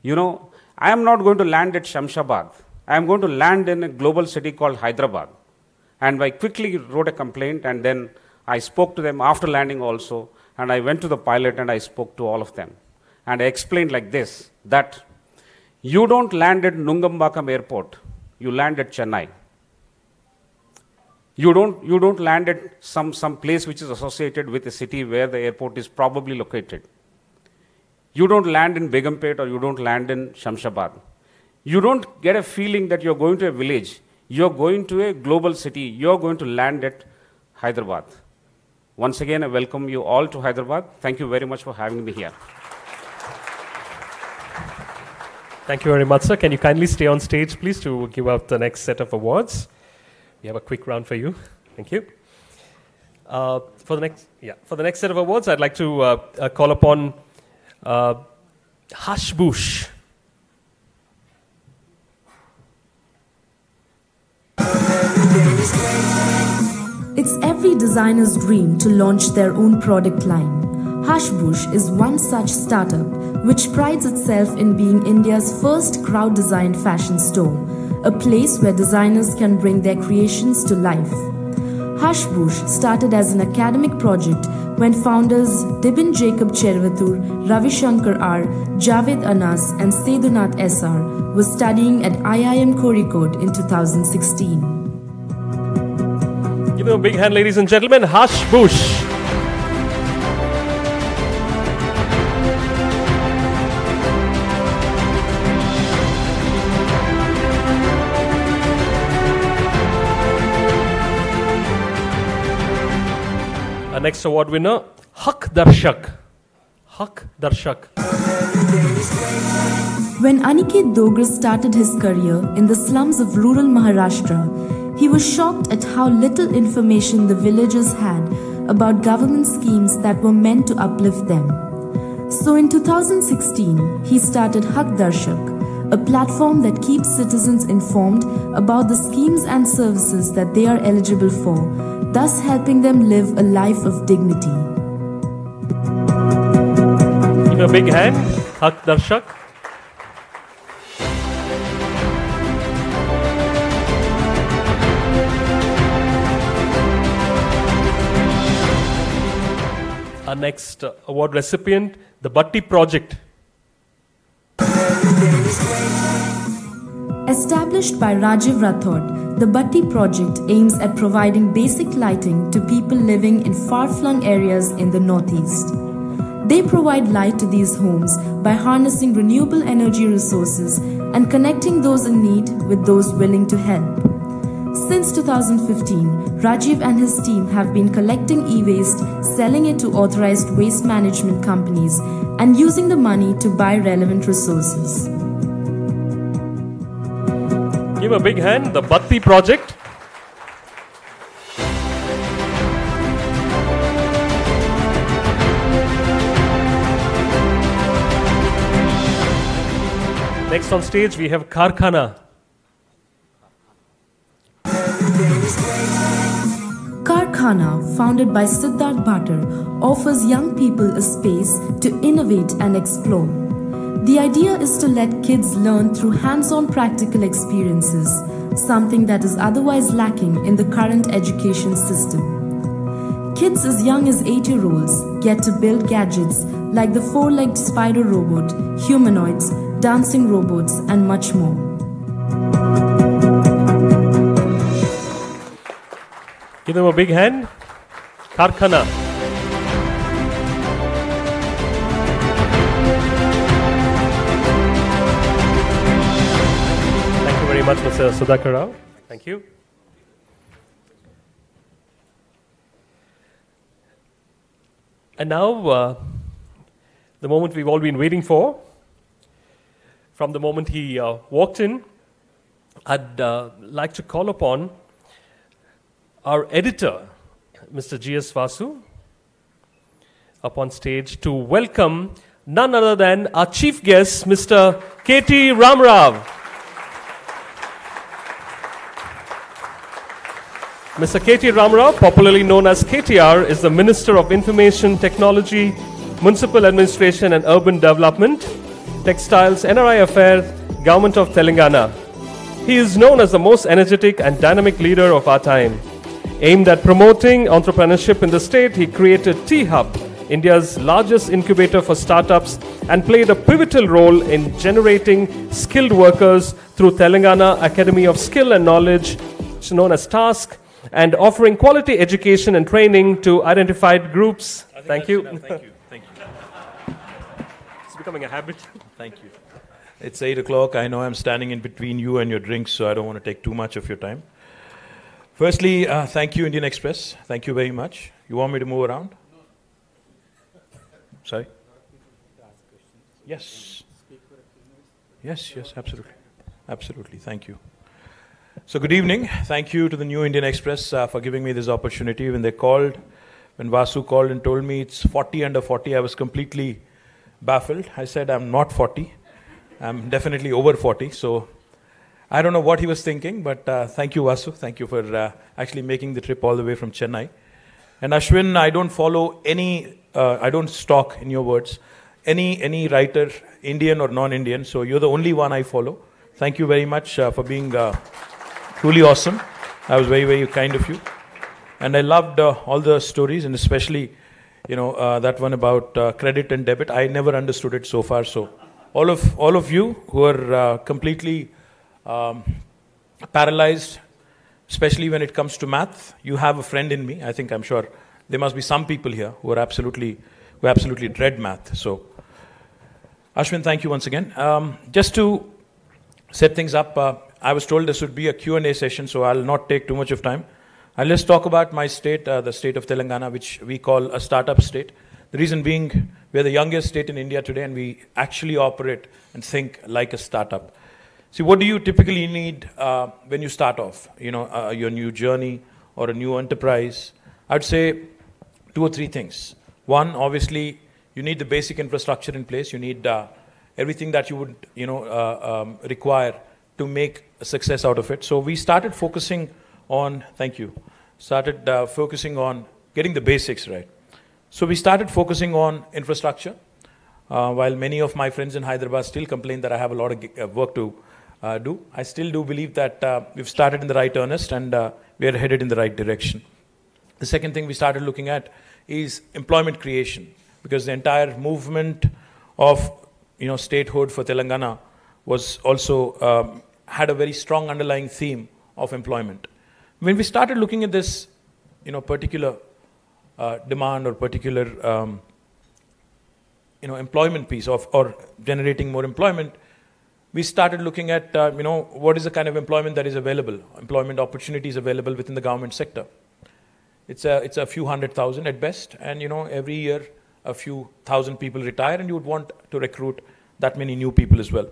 I am not going to land at Shamshabad. I am going to land in a global city called Hyderabad. And I quickly wrote a complaint and then I spoke to them after landing also. And I went to the pilot and I spoke to all of them. and I explained like this, that you don't land at Nungambakam airport, you land at Chennai. You don't land at some place which is associated with a city where the airport is probably located. You don't land in Begumpet or you don't land in Shamshabad. You don't get a feeling that you're going to a village. You're going to a global city. You're going to land at Hyderabad. Once again, I welcome you all to Hyderabad. Thank you very much for having me here. Thank you very much, sir. Can you kindly stay on stage, please, to give out the next set of awards? We have a quick round for you. Thank you. For the next set of awards, I'd like to call upon Hush Bush. It's every designer's dream to launch their own product line. Hush Bush is one such startup which prides itself in being India's first crowd-designed fashion store, a place where designers can bring their creations to life. Hush Bush started as an academic project when founders Dibin Jacob Chervatur, Ravi Shankar R, Javed Anas and Sedunath SR were studying at IIM Kozhikode in 2016. Give them a big hand, ladies and gentlemen. Hush Bush. Our next award winner, Haq Darshak. Haq Darshak. When Aniket Dogra started his career in the slums of rural Maharashtra, he was shocked at how little information the villagers had about government schemes that were meant to uplift them. So in 2016, he started Haq Darshak, a platform that keeps citizens informed about the schemes and services that they are eligible for, thus helping them live a life of dignity. Give a big hand, Haq Darshak. Our next award recipient, the Batti Project. Established by Rajiv Rathod, the Batti Project aims at providing basic lighting to people living in far-flung areas in the Northeast. They provide light to these homes by harnessing renewable energy resources and connecting those in need with those willing to help. Since 2015, Rajiv and his team have been collecting e-waste, selling it to authorized waste management companies, and using the money to buy relevant resources. Give a big hand, the Batti Project. Next on stage, we have Karkhana. Karkhana, founded by Siddharth Bhatter, offers young people a space to innovate and explore. The idea is to let kids learn through hands-on practical experiences, something that is otherwise lacking in the current education system. Kids as young as 8-year-olds get to build gadgets like the 4-legged spider robot, humanoids, dancing robots, and much more. Give them a big hand. Karkhana. Thank you very much, Mr. Sudhakar Rao. Thank you. And now, the moment we've all been waiting for. From the moment he walked in, I'd like to call upon our editor, Mr. G.S. Vasu, up on stage to welcome none other than our chief guest, Mr. KT Rama Rao. Mr. KT Rama Rao, popularly known as KTR, is the Minister of Information Technology, Municipal Administration and Urban Development, Textiles, NRI Affairs, Government of Telangana. He is known as the most energetic and dynamic leader of our time. Aimed at promoting entrepreneurship in the state, he created T-Hub, India's largest incubator for startups and played a pivotal role in generating skilled workers through Telangana Academy of Skill and Knowledge, known as TASK, and offering quality education and training to identified groups. Thank you. Thank you. Thank you. It's becoming a habit. Thank you. It's 8 o'clock. I know I'm standing in between you and your drinks, so I don't want to take too much of your time. Firstly, thank you, Indian Express. Thank you very much. You want me to move around? Sorry? Yes. Yes, absolutely. Absolutely. Thank you. So good evening. Thank you to the New Indian Express for giving me this opportunity. When Vasu called and told me it's 40 under 40, I was completely baffled. I said, I'm not 40. I'm definitely over 40. So I don't know what he was thinking, but thank you, Vasu. Thank you for actually making the trip all the way from Chennai. And Ashwin, I don't follow any, I don't stalk, in your words, any writer, Indian or non-Indian. So you're the only one I follow. Thank you very much for being truly awesome. That was very, very kind of you. And I loved all the stories, and especially, that one about credit and debit. I never understood it so far. So all of you who are completely paralyzed, especially when it comes to math, you have a friend in me. I'm sure there must be some people here who absolutely dread math. So, Ashwin, thank you once again. Just to set things up, I was told this would be a Q&A session, so I'll not take too much of time. I'll just talk about my state, the state of Telangana, which we call a startup state. The reason being, we're the youngest state in India today, and we actually operate and think like a startup. See, what do you typically need when you start off, your new journey or a new enterprise? I'd say 2 or 3 things. One, obviously, you need the basic infrastructure in place. You need everything that you would, require to make a success out of it. So we started focusing on, focusing on getting the basics right. So we started focusing on infrastructure. While many of my friends in Hyderabad still complain that I have a lot of work to do, I still do believe that we've started in the right earnest, and we are headed in the right direction. The second thing we started looking at is employment creation, because the entire movement of statehood for Telangana was also had a very strong underlying theme of employment. When we started looking at this particular demand or particular employment piece or generating more employment, we started looking at what is the kind of employment that is available, employment opportunities available within the government sector. It's a few 100,000 at best, and every year a few thousand people retire, and you would want to recruit that many new people as well.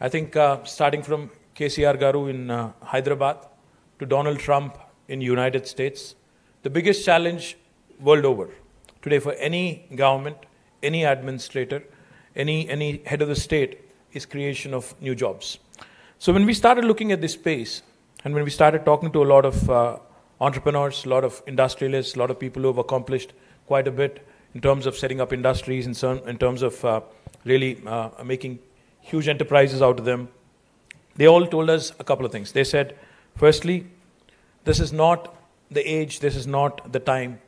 I think starting from KCR Garu in Hyderabad to Donald Trump in United States, the biggest challenge world over today for any government, any administrator, any head of the state is creation of new jobs. So when we started looking at this space, and when we started talking to a lot of entrepreneurs, a lot of industrialists, a lot of people who have accomplished quite a bit in terms of setting up industries, in terms of really making huge enterprises out of them, they all told us a couple of things. They said, firstly, this is not the age, this is not the time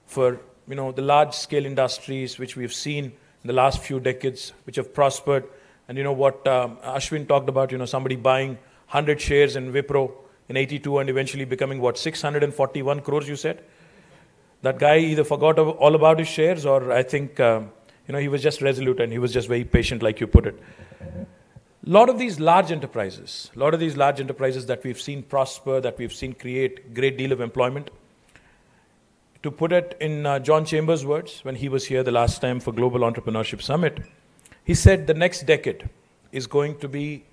for the large-scale industries which we've seen in the last few decades, which have prospered. And what Ashwin talked about, somebody buying 100 shares in Wipro in 82 and eventually becoming 641 crores, you said? That guy either forgot all about his shares, or I think he was just resolute and he was just very patient, like you put it. A lot of these large enterprises that we've seen prosper, that we've seen create great deal of employment. To put it in John Chambers' words, when he was here the last time for Global Entrepreneurship Summit, he said the next decade is going to be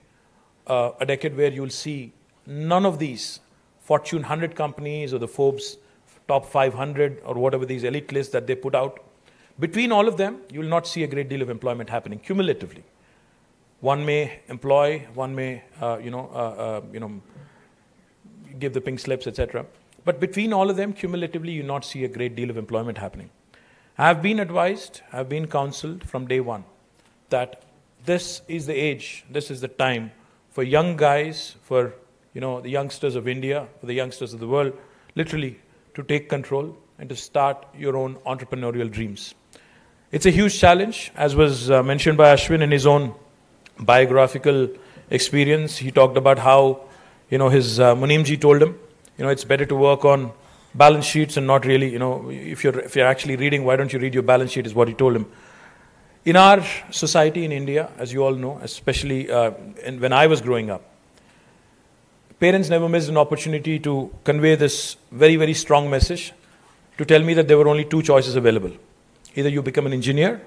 a decade where you'll see none of these Fortune 100 companies or the Forbes top 500 or whatever these elite lists that they put out. Between all of them, you will not see a great deal of employment happening cumulatively. One may employ, one may, give the pink slips, etc. But between all of them, cumulatively, you not see a great deal of employment happening. I have been advised, I have been counseled from day one that this is the age, this is the time for young guys, for the youngsters of India, for the youngsters of the world, literally to take control and to start your own entrepreneurial dreams. It's a huge challenge, as was mentioned by Ashwin in his own biographical experience. He talked about how, his Munimji told him, it's better to work on balance sheets and not really, if you're actually reading, why don't you read your balance sheet, is what he told him. In our society in India, as you all know, especially when I was growing up, parents never missed an opportunity to convey this very, very strong message, to tell me that there were only two choices available. Either you become an engineer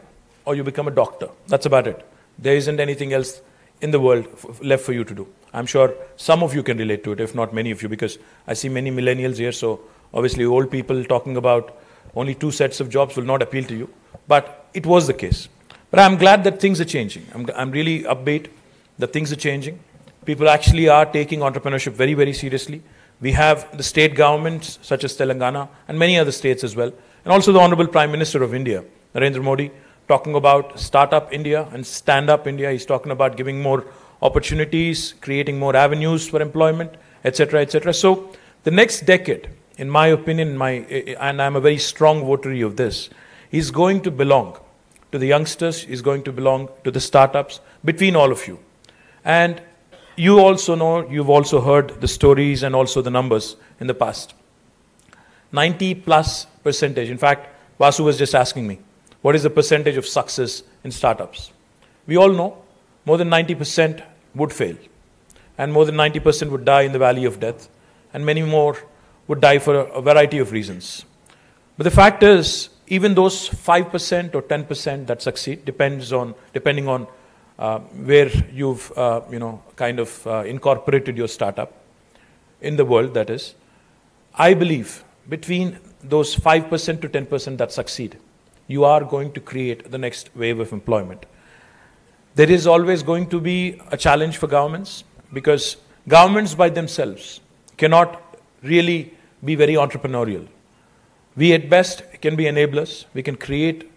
or you become a doctor. That's about it. There isn't anything else in the world left for you to do. I'm sure some of you can relate to it, if not many of you, because I see many millennials here, so obviously old people talking about only two sets of jobs will not appeal to you. But it was the case. But I'm glad that things are changing. I'm really upbeat that things are changing. People actually are taking entrepreneurship very, very seriously. We have the state governments, such as Telangana, and many other states as well. And also the Honorable Prime Minister of India, Narendra Modi, talking about Startup India and Stand Up India. He's talking about giving more opportunities, creating more avenues for employment, etc., etc. So the next decade, in my opinion, and I'm a very strong votary of this, is going to belong to the youngsters, is going to belong to the startups, between all of you. And you also know, you've also heard the stories and also the numbers in the past. 90+%. In fact, Vasu was just asking me, what is the percentage of success in startups? We all know more than 90% would fail. And more than 90% would die in the valley of death. And many more would die for a variety of reasons. But the fact is, even those 5% or 10% that succeed, depending on where you've incorporated your startup in the world, that is, I believe between those 5% to 10% that succeed, you are going to create the next wave of employment. There is always going to be a challenge for governments, because governments by themselves cannot really be very entrepreneurial. We at best can be enablers. We can create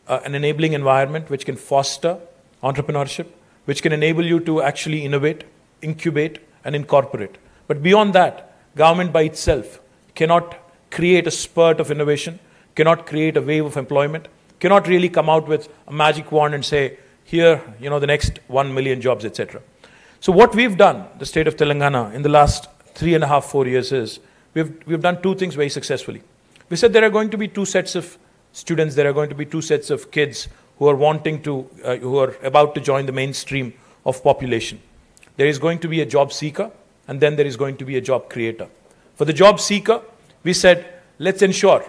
an enabling environment which can foster entrepreneurship, which can enable you to actually innovate, incubate, and incorporate. But beyond that, government by itself cannot create a spurt of innovation, cannot create a wave of employment, cannot really come out with a magic wand and say, here, the next 1 million jobs, etc. So what we've done, the state of Telangana, in the last 3.5, 4 years is, we've done two things very successfully. We said there are going to be two sets of students, there are going to be two sets of kids who are who are about to join the mainstream of population. There is going to be a job seeker, and then there is going to be a job creator. For the job seeker, we said, let's ensure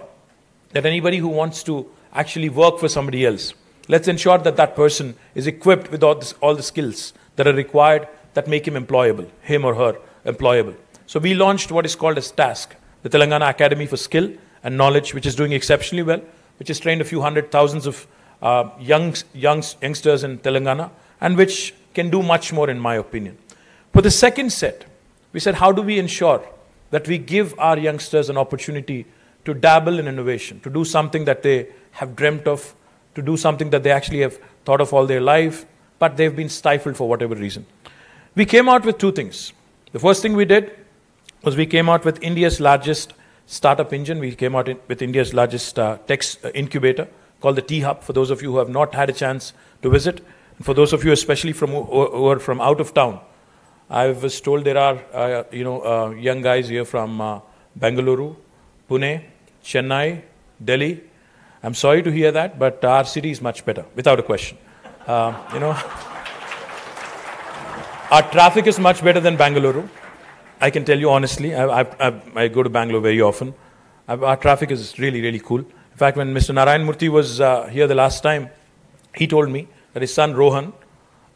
that anybody who wants to actually work for somebody else, let's ensure that that person is equipped with all the skills that are required that make him employable, him or her employable. So we launched what is called as TASK, the Telangana Academy for Skill and Knowledge, which is doing exceptionally well, which has trained a few hundred thousands of youngsters in Telangana, and which can do much more, in my opinion. For the second set, we said, how do we ensure that we give our youngsters an opportunity to dabble in innovation, to do something that they have dreamt of, to do something that they actually have thought of all their life, but they've been stifled for whatever reason. We came out with two things. The first thing we did was we came out with India's largest startup engine. We came out with India's largest tech incubator called the T-Hub, for those of you who have not had a chance to visit. And for those of you especially who are from out of town, I was told there are young guys here from Bengaluru, Pune, Chennai, Delhi. I'm sorry to hear that, but our city is much better, without a question. Our traffic is much better than Bengaluru. I can tell you honestly, I go to Bangalore very often. Our traffic is really, really cool. In fact, when Mr. Narayan Murthy was here the last time, he told me that his son Rohan,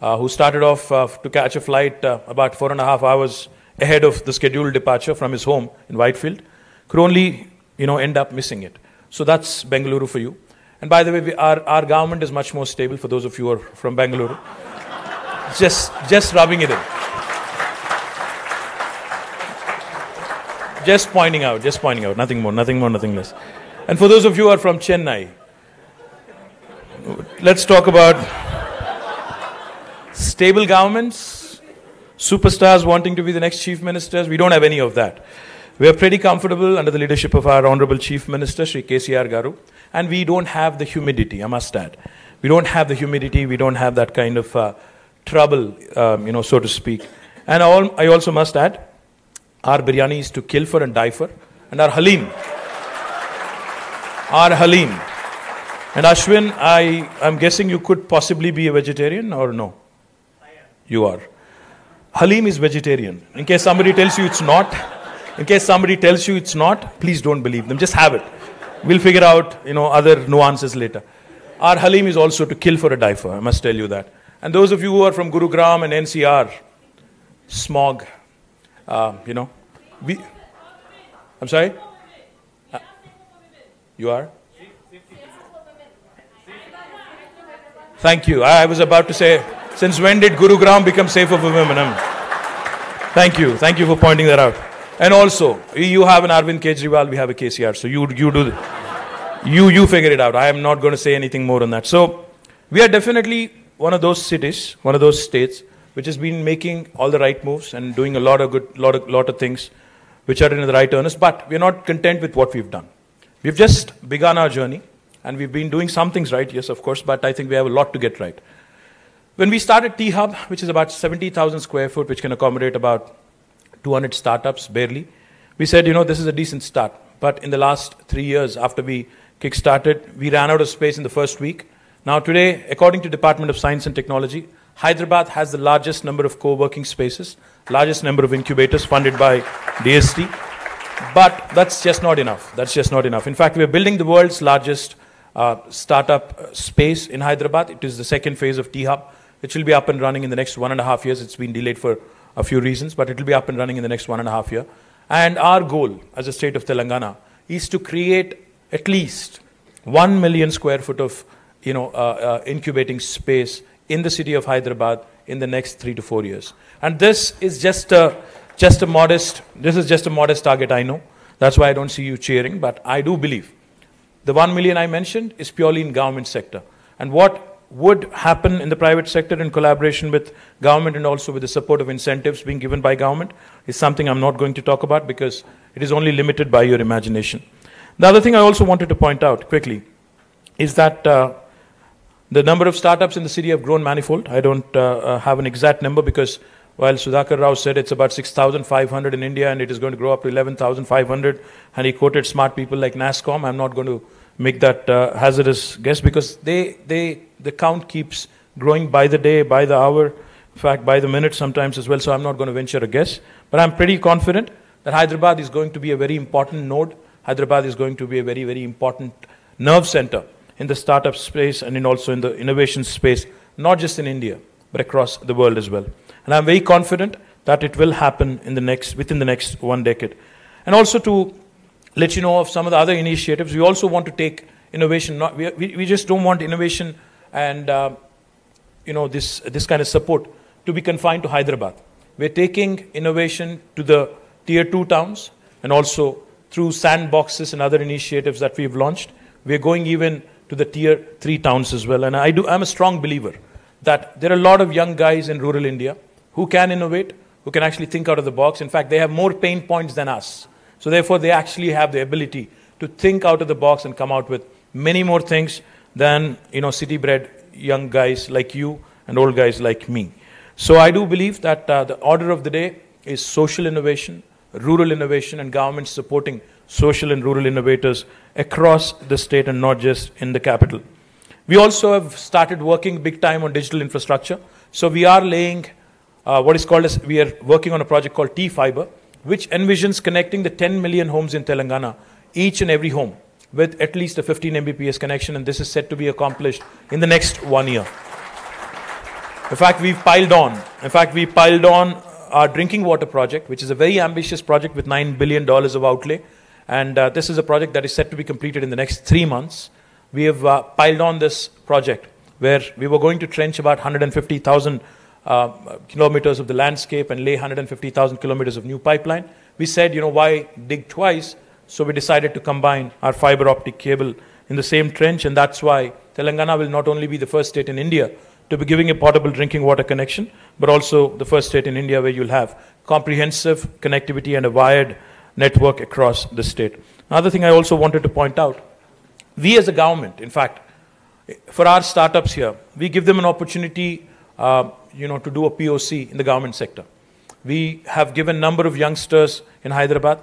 who started off to catch a flight about 4.5 hours ahead of the scheduled departure from his home in Whitefield, could only end up missing it. So that's Bengaluru for you. And by the way, our government is much more stable, for those of you who are from Bengaluru. Just rubbing it in. Just pointing out, nothing more, nothing less. And for those of you who are from Chennai, let's talk about stable governments, superstars wanting to be the next chief ministers. We don't have any of that. We are pretty comfortable under the leadership of our Honorable Chief Minister, Shri KCR Garu. and we don't have the humidity, I must add. We don't have the humidity, we don't have that kind of trouble, so to speak. And I also must add, our biryani is to kill for and die for, and our halim. And Ashwin, I'm guessing you could possibly be a vegetarian or no? I am. You are. Halim is vegetarian. In case somebody tells you it's not, please don't believe them. Just have it. We'll figure out, other nuances later. Our halim is also to kill for a die for, I must tell you that. And those of you who are from Gurugram and NCR, smog, I'm sorry? You are? Thank you. I was about to say, since when did Gurugram become safer for women? Thank you. Thank you for pointing that out. And also, you have an Arvind Kejriwal, we have a KCR. So you do, you figure it out. I am not going to say anything more on that. So we are definitely one of those cities, one of those states, which has been making all the right moves and doing a lot of things which are in the right earnest. But we are not content with what we've done. We've just begun our journey. And we've been doing some things right, yes, of course, but I think we have a lot to get right. When we started T-Hub, which is about 70,000 square foot, which can accommodate about 200 startups, barely, we said, this is a decent start. But in the last 3 years, after we kick-started, we ran out of space in the first week. Now today, according to Department of Science and Technology, Hyderabad has the largest number of co-working spaces, largest number of incubators funded by DST. But that's just not enough. In fact, we're building the world's largest startup space in Hyderabad. It is the second phase of T-Hub. It will be up and running in the next 1.5 years. It's been delayed for a few reasons, but it will be up and running in the next 1.5 years. And our goal as a state of Telangana is to create at least 1 million square foot of incubating space in the city of Hyderabad in the next 3 to 4 years. And this is just a modest target, I know. That's why I don't see you cheering, but I do believe the 1 million I mentioned is purely in government sector. And what would happen in the private sector in collaboration with government and also with the support of incentives being given by government is something I'm not going to talk about because it is only limited by your imagination. The other thing I also wanted to point out quickly is that the number of startups in the city have grown manifold. I don't have an exact number because while Sudhakar Rao said it's about 6,500 in India and it is going to grow up to 11,500, and he quoted smart people like NASSCOM, I'm not going to make that hazardous guess because the count keeps growing by the day, by the hour, in fact by the minute sometimes as well, so I'm not going to venture a guess. But I'm pretty confident that Hyderabad is going to be a very important node. Hyderabad is going to be a very, very important nerve center in the startup space and also in the innovation space, not just in India, but across the world as well. And I'm very confident that it will happen within the next 1 decade. And also to let you know of some of the other initiatives, we also want to take innovation. We just don't want innovation and this kind of support to be confined to Hyderabad. We're taking innovation to the tier 2 towns and also through sandboxes and other initiatives that we've launched. We're going even to the tier 3 towns as well. And I'm a strong believer that there are a lot of young guys in rural India who can innovate, who can actually think out of the box. In fact, they have more pain points than us. So therefore, they actually have the ability to think out of the box and come out with many more things than city-bred young guys like you and old guys like me. So I do believe that the order of the day is social innovation, rural innovation, and government supporting social and rural innovators across the state and not just in the capital. We also have started working big time on digital infrastructure. So we are laying we are working on a project called T-Fiber, which envisions connecting the 10 million homes in Telangana, each and every home, with at least a 15 Mbps connection, and this is set to be accomplished in the next 1 year. In fact, we piled on our drinking water project, which is a very ambitious project with $9 billion of outlay, and this is a project that is set to be completed in the next 3 months. We have piled on this project where we were going to trench about 150,000 kilometers of the landscape and lay 150,000 kilometers of new pipeline. We said, why dig twice? So we decided to combine our fiber optic cable in the same trench, and that's why Telangana will not only be the first state in India to be giving a portable drinking water connection, but also the first state in India where you'll have comprehensive connectivity and a wired network across the state. Another thing I also wanted to point out we as a government, in fact, for our startups here, we give them an opportunity to do a POC in the government sector. We have given a number of youngsters in Hyderabad,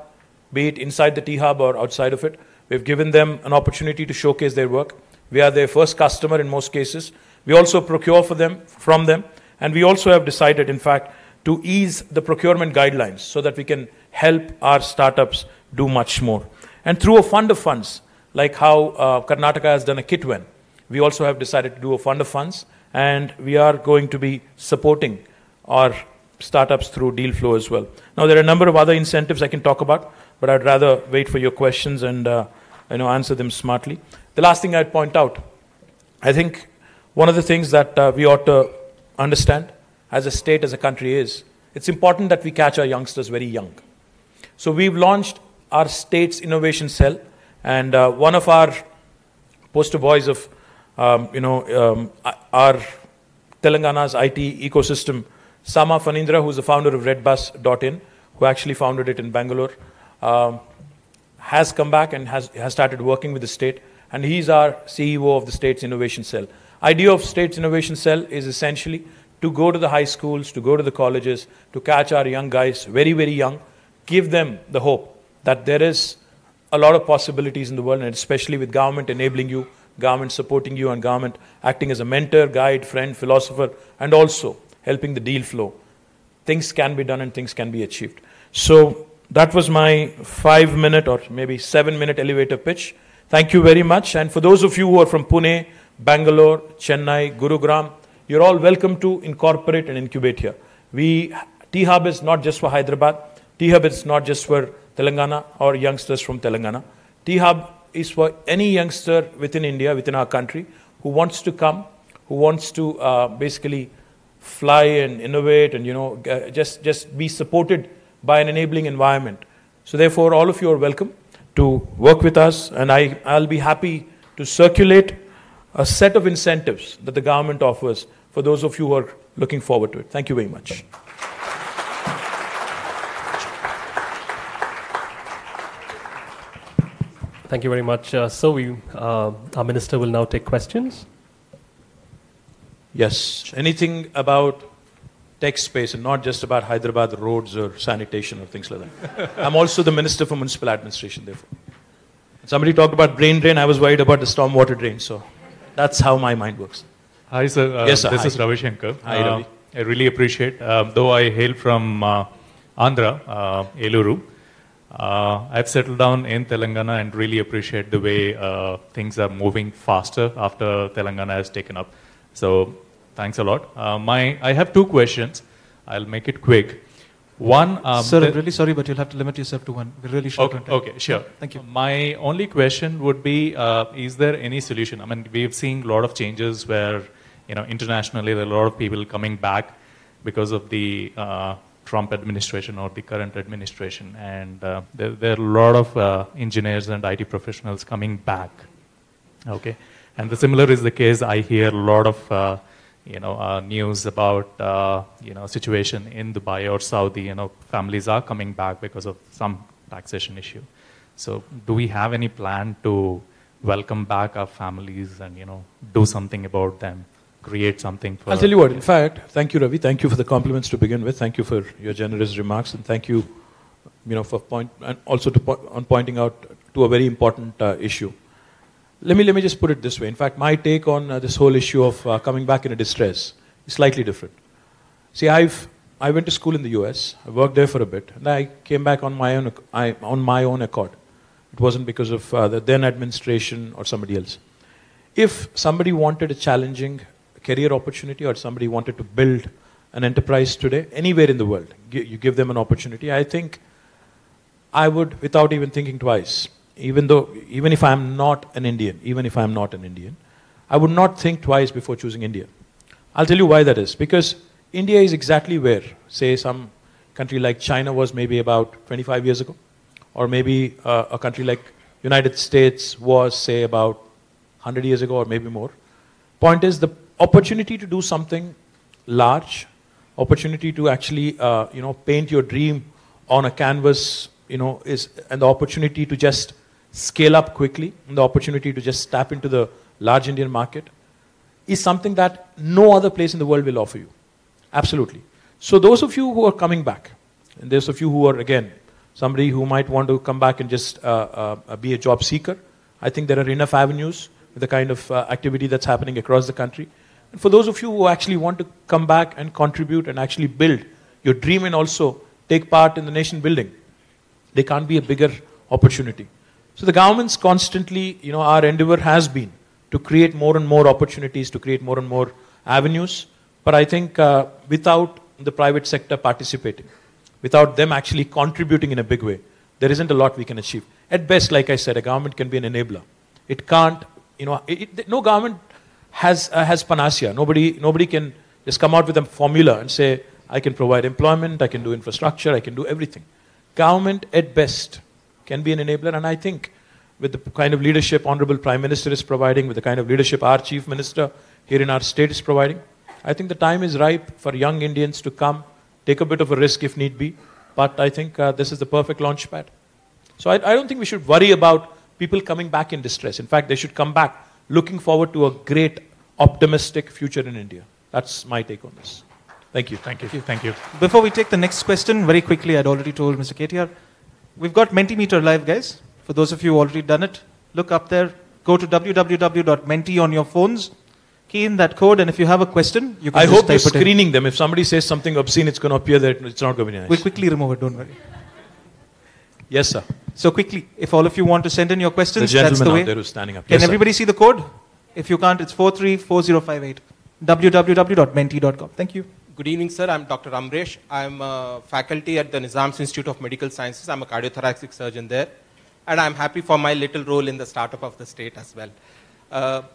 be it inside the T-Hub or outside of it. We've given them an opportunity to showcase their work. We are their first customer in most cases. We also procure from them, and we also have decided, in fact, to ease the procurement guidelines so that we can help our startups do much more. And through a fund of funds, like how Karnataka has done a KITWEN, we also have decided to do a fund of funds, and we are going to be supporting our startups through deal flow as well. Now, there are a number of other incentives I can talk about, but I'd rather wait for your questions and answer them smartly. The last thing I'd point out, I think one of the things that we ought to understand as a state, as a country is, it's important that we catch our youngsters very young. So we've launched our state's innovation cell, and one of our poster boys of our Telangana's IT ecosystem, Sama Fanindra, who's the founder of redbus.in, who actually founded it in Bangalore, has come back and has started working with the state, and he's our CEO of the state's innovation cell. Idea of state's innovation cell is essentially to go to the high schools, to go to the colleges, to catch our young guys very, very young, give them the hope that there is a lot of possibilities in the world, and especially with government enabling you, government supporting you, and government acting as a mentor, guide, friend, philosopher, and also helping the deal flow. Things can be done and things can be achieved. So that was my 5-minute or maybe 7-minute elevator pitch. Thank you very much. And for those of you who are from Pune, Bangalore, Chennai, Gurugram, you're all welcome to incorporate and incubate here. T-Hub is not just for Hyderabad. T-Hub is not just for Telangana or youngsters from Telangana. T-Hub is for any youngster within India, within our country, who wants to come, who wants to basically fly and innovate and just be supported by an enabling environment. So therefore, all of you are welcome to work with us, and I'll be happy to circulate a set of incentives that the government offers for those of you who are looking forward to it. Thank you very much. Thank you very much. Our minister will now take questions. Yes, anything about tech space and not just about Hyderabad roads or sanitation or things like that. I'm also the Minister for Municipal Administration, therefore. Somebody talked about brain drain. I was worried about the stormwater drain. So that's how my mind works. Hi, sir. Yes, sir. This Hi. is Ravi Shankar. Hi, Ravi. I really appreciate, though I hail from Andhra, Eluru. I've settled down in Telangana and really appreciate the way things are moving faster after Telangana has taken up. So thanks a lot. I have 2 questions. I'll make it quick. One, sir, I'm really sorry, but you'll have to limit yourself to one. We're really short on time. Okay, sure. Thank you. My only question would be, is there any solution? I mean, we've seen a lot of changes where, internationally there are a lot of people coming back because of the Trump administration or the current administration, and there are a lot of engineers and IT professionals coming back. Okay, and the similar is the case. I hear a lot of news about situation in Dubai or Saudi. Families are coming back because of some taxation issue. So, do we have any plan to welcome back our families and do something about them? Create something for... I'll tell you what, in fact, thank you, Ravi. Thank you for the compliments to begin with. Thank you for your generous remarks, and thank you, for pointing out to a very important issue. Let me just put it this way. In fact, my take on this whole issue of coming back in a distress is slightly different. See, I went to school in the US. I worked there for a bit, and I came back on my own accord. It wasn't because of the then administration or somebody else. If somebody wanted a challenging career opportunity, or somebody wanted to build an enterprise today, anywhere in the world, you give them an opportunity, I think I would, without even thinking twice, even if I'm not an Indian, I would not think twice before choosing India. I'll tell you why that is. Because India is exactly where, say, some country like China was maybe about 25 years ago, or maybe a country like United States was, say, about 100 years ago, or maybe more. Point is, the opportunity to do something large, opportunity to actually, paint your dream on a canvas, and the opportunity to just scale up quickly, and the opportunity to just tap into the large Indian market is something that no other place in the world will offer you. Absolutely. So those of you who are coming back, and those of you who are, again, somebody who might want to come back and just be a job seeker, I think there are enough avenues with the kind of activity that's happening across the country. And for those of you who actually want to come back and contribute and actually build your dream and also take part in the nation building, there can't be a bigger opportunity. So the government's constantly, our endeavor has been to create more and more opportunities, to create more and more avenues. But I think without the private sector participating, without them actually contributing in a big way, there isn't a lot we can achieve. At best, like I said, a government can be an enabler. It can't, no government has panacea. Nobody can just come out with a formula and say, I can provide employment, I can do infrastructure, I can do everything. Government, at best, can be an enabler, and I think with the kind of leadership Honorable Prime Minister is providing, with the kind of leadership our Chief Minister here in our state is providing, I think the time is ripe for young Indians to come, take a bit of a risk if need be, but I think this is the perfect launch pad. So I don't think we should worry about people coming back in distress. In fact, they should come back looking forward to a great, optimistic future in India. That's my take on this. Thank you. Thank you. Thank you. Before we take the next question, very quickly, I'd already told Mr. KTR, we've got Mentimeter live, guys. For those of you who already done it, look up there, go to www.menti on your phones, key in that code, and if you have a question, you can I just hope type you're it in. screening them. If somebody says something obscene, it's going to appear that it's not going to be nice. We'll quickly remove it, don't worry. Yes, sir. So quickly, if all of you want to send in your questions, The that's the gentleman way. out there who's standing up. Can Yes, sir. everybody see the code? If you can't, it's 434058. www.menti.com. Thank you. Good evening, sir. I'm Dr. Amresh. I'm a faculty at the Nizam's Institute of Medical Sciences. I'm a cardiothoracic surgeon there. And I'm happy for my little role in the startup of the state as well.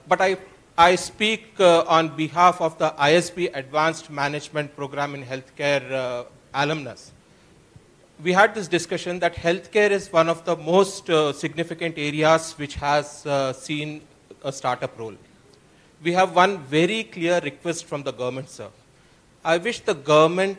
But I speak on behalf of the ISB Advanced Management Program in Healthcare alumnus. We had this discussion that healthcare is one of the most significant areas which has seen a startup role. We have one very clear request from the government, sir. I wish the government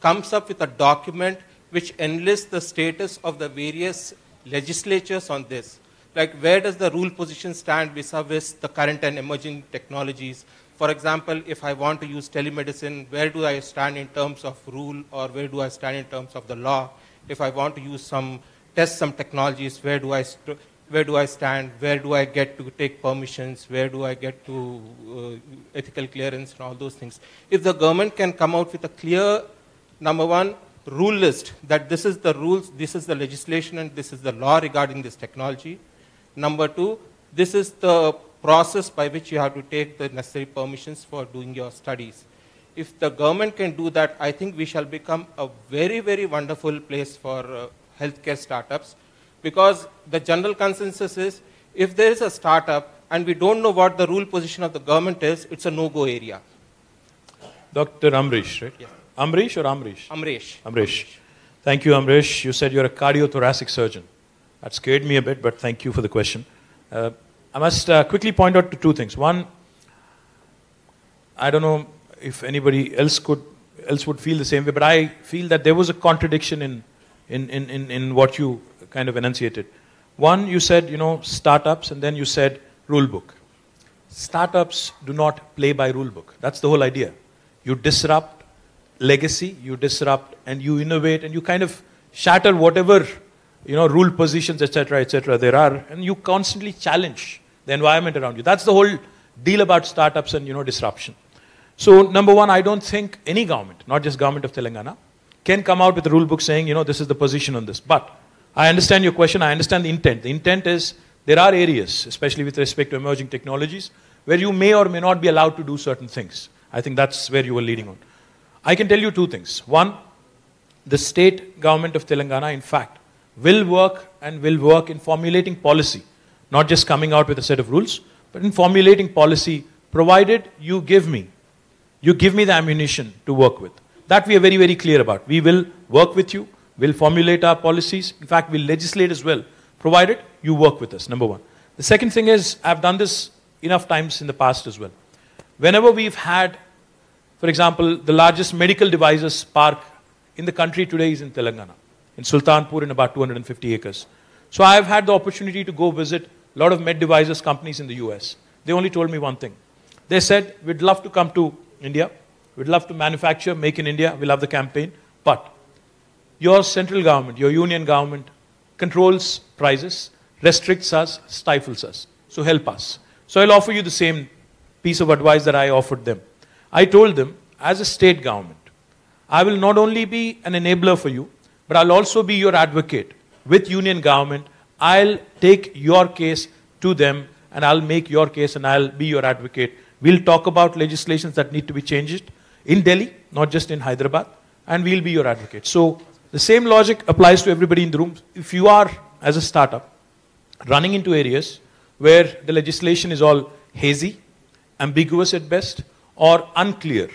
comes up with a document which enlists the status of the various legislatures on this. Like, where does the rule position stand vis-a-vis the current and emerging technologies? For example, if I want to use telemedicine, where do I stand in terms of rule, or where do I stand in terms of the law? If I want to use test some technologies, where do I stand? Where do I get to take permissions? Where do I get to ethical clearance and all those things? If the government can come out with a clear, number one, rule list, that this is the rules, this is the legislation, and this is the law regarding this technology. Number two, this is the process by which you have to take the necessary permissions for doing your studies. If the government can do that, I think we shall become a very, very wonderful place for healthcare startups, because the general consensus is, if there is a startup and we don't know what the rule position of the government is, it's a no-go area. Dr. Amrish, right? Yes. Amrish or Amrish? Amresh. Amrish. Thank you, Amrish. You said you're a cardiothoracic surgeon. That scared me a bit, but thank you for the question. I must quickly point out to two things. One, I don't know if anybody else would feel the same way, but I feel that there was a contradiction in what you kind of enunciated. One, you said, startups, and then you said rule book. Startups do not play by rule book. That's the whole idea. You disrupt legacy, you disrupt and you innovate, and you kind of shatter whatever rule positions, etc., there are, and you constantly challenge the environment around you. That's the whole deal about startups and disruption. So number one, I don't think any government, not just government of Telangana, can come out with a rule book saying, this is the position on this. But I understand your question. I understand the intent. The intent is there are areas, especially with respect to emerging technologies, where you may or may not be allowed to do certain things. I think that's where you were leading on. I can tell you two things. One, the state government of Telangana, in fact, will work in formulating policy, not just coming out with a set of rules, but in formulating policy, provided you give me the ammunition to work with. That we are very, very clear about. We will work with you, we'll formulate our policies, in fact, we'll legislate as well, provided you work with us, number one. The second thing is, I've done this enough times in the past as well. Whenever we've had, for example, the largest medical devices park in the country today is in Telangana, in Sultanpur, in about 250 acres. So I've had the opportunity to go visit a lot of med devices companies in the US. They only told me one thing. They said, we'd love to come to India. We'd love to manufacture, make in India. We love the campaign. But your central government, your union government controls prices, restricts us, stifles us. So help us. So I'll offer you the same piece of advice that I offered them. I told them, as a state government, I will not only be an enabler for you, but I'll also be your advocate. With union government, I'll take your case to them and I'll make your case and I'll be your advocate. We'll talk about legislations that need to be changed in Delhi, not just in Hyderabad, and we'll be your advocate. So the same logic applies to everybody in the room. If you are, as a startup, running into areas where the legislation is all hazy, ambiguous at best, or unclear,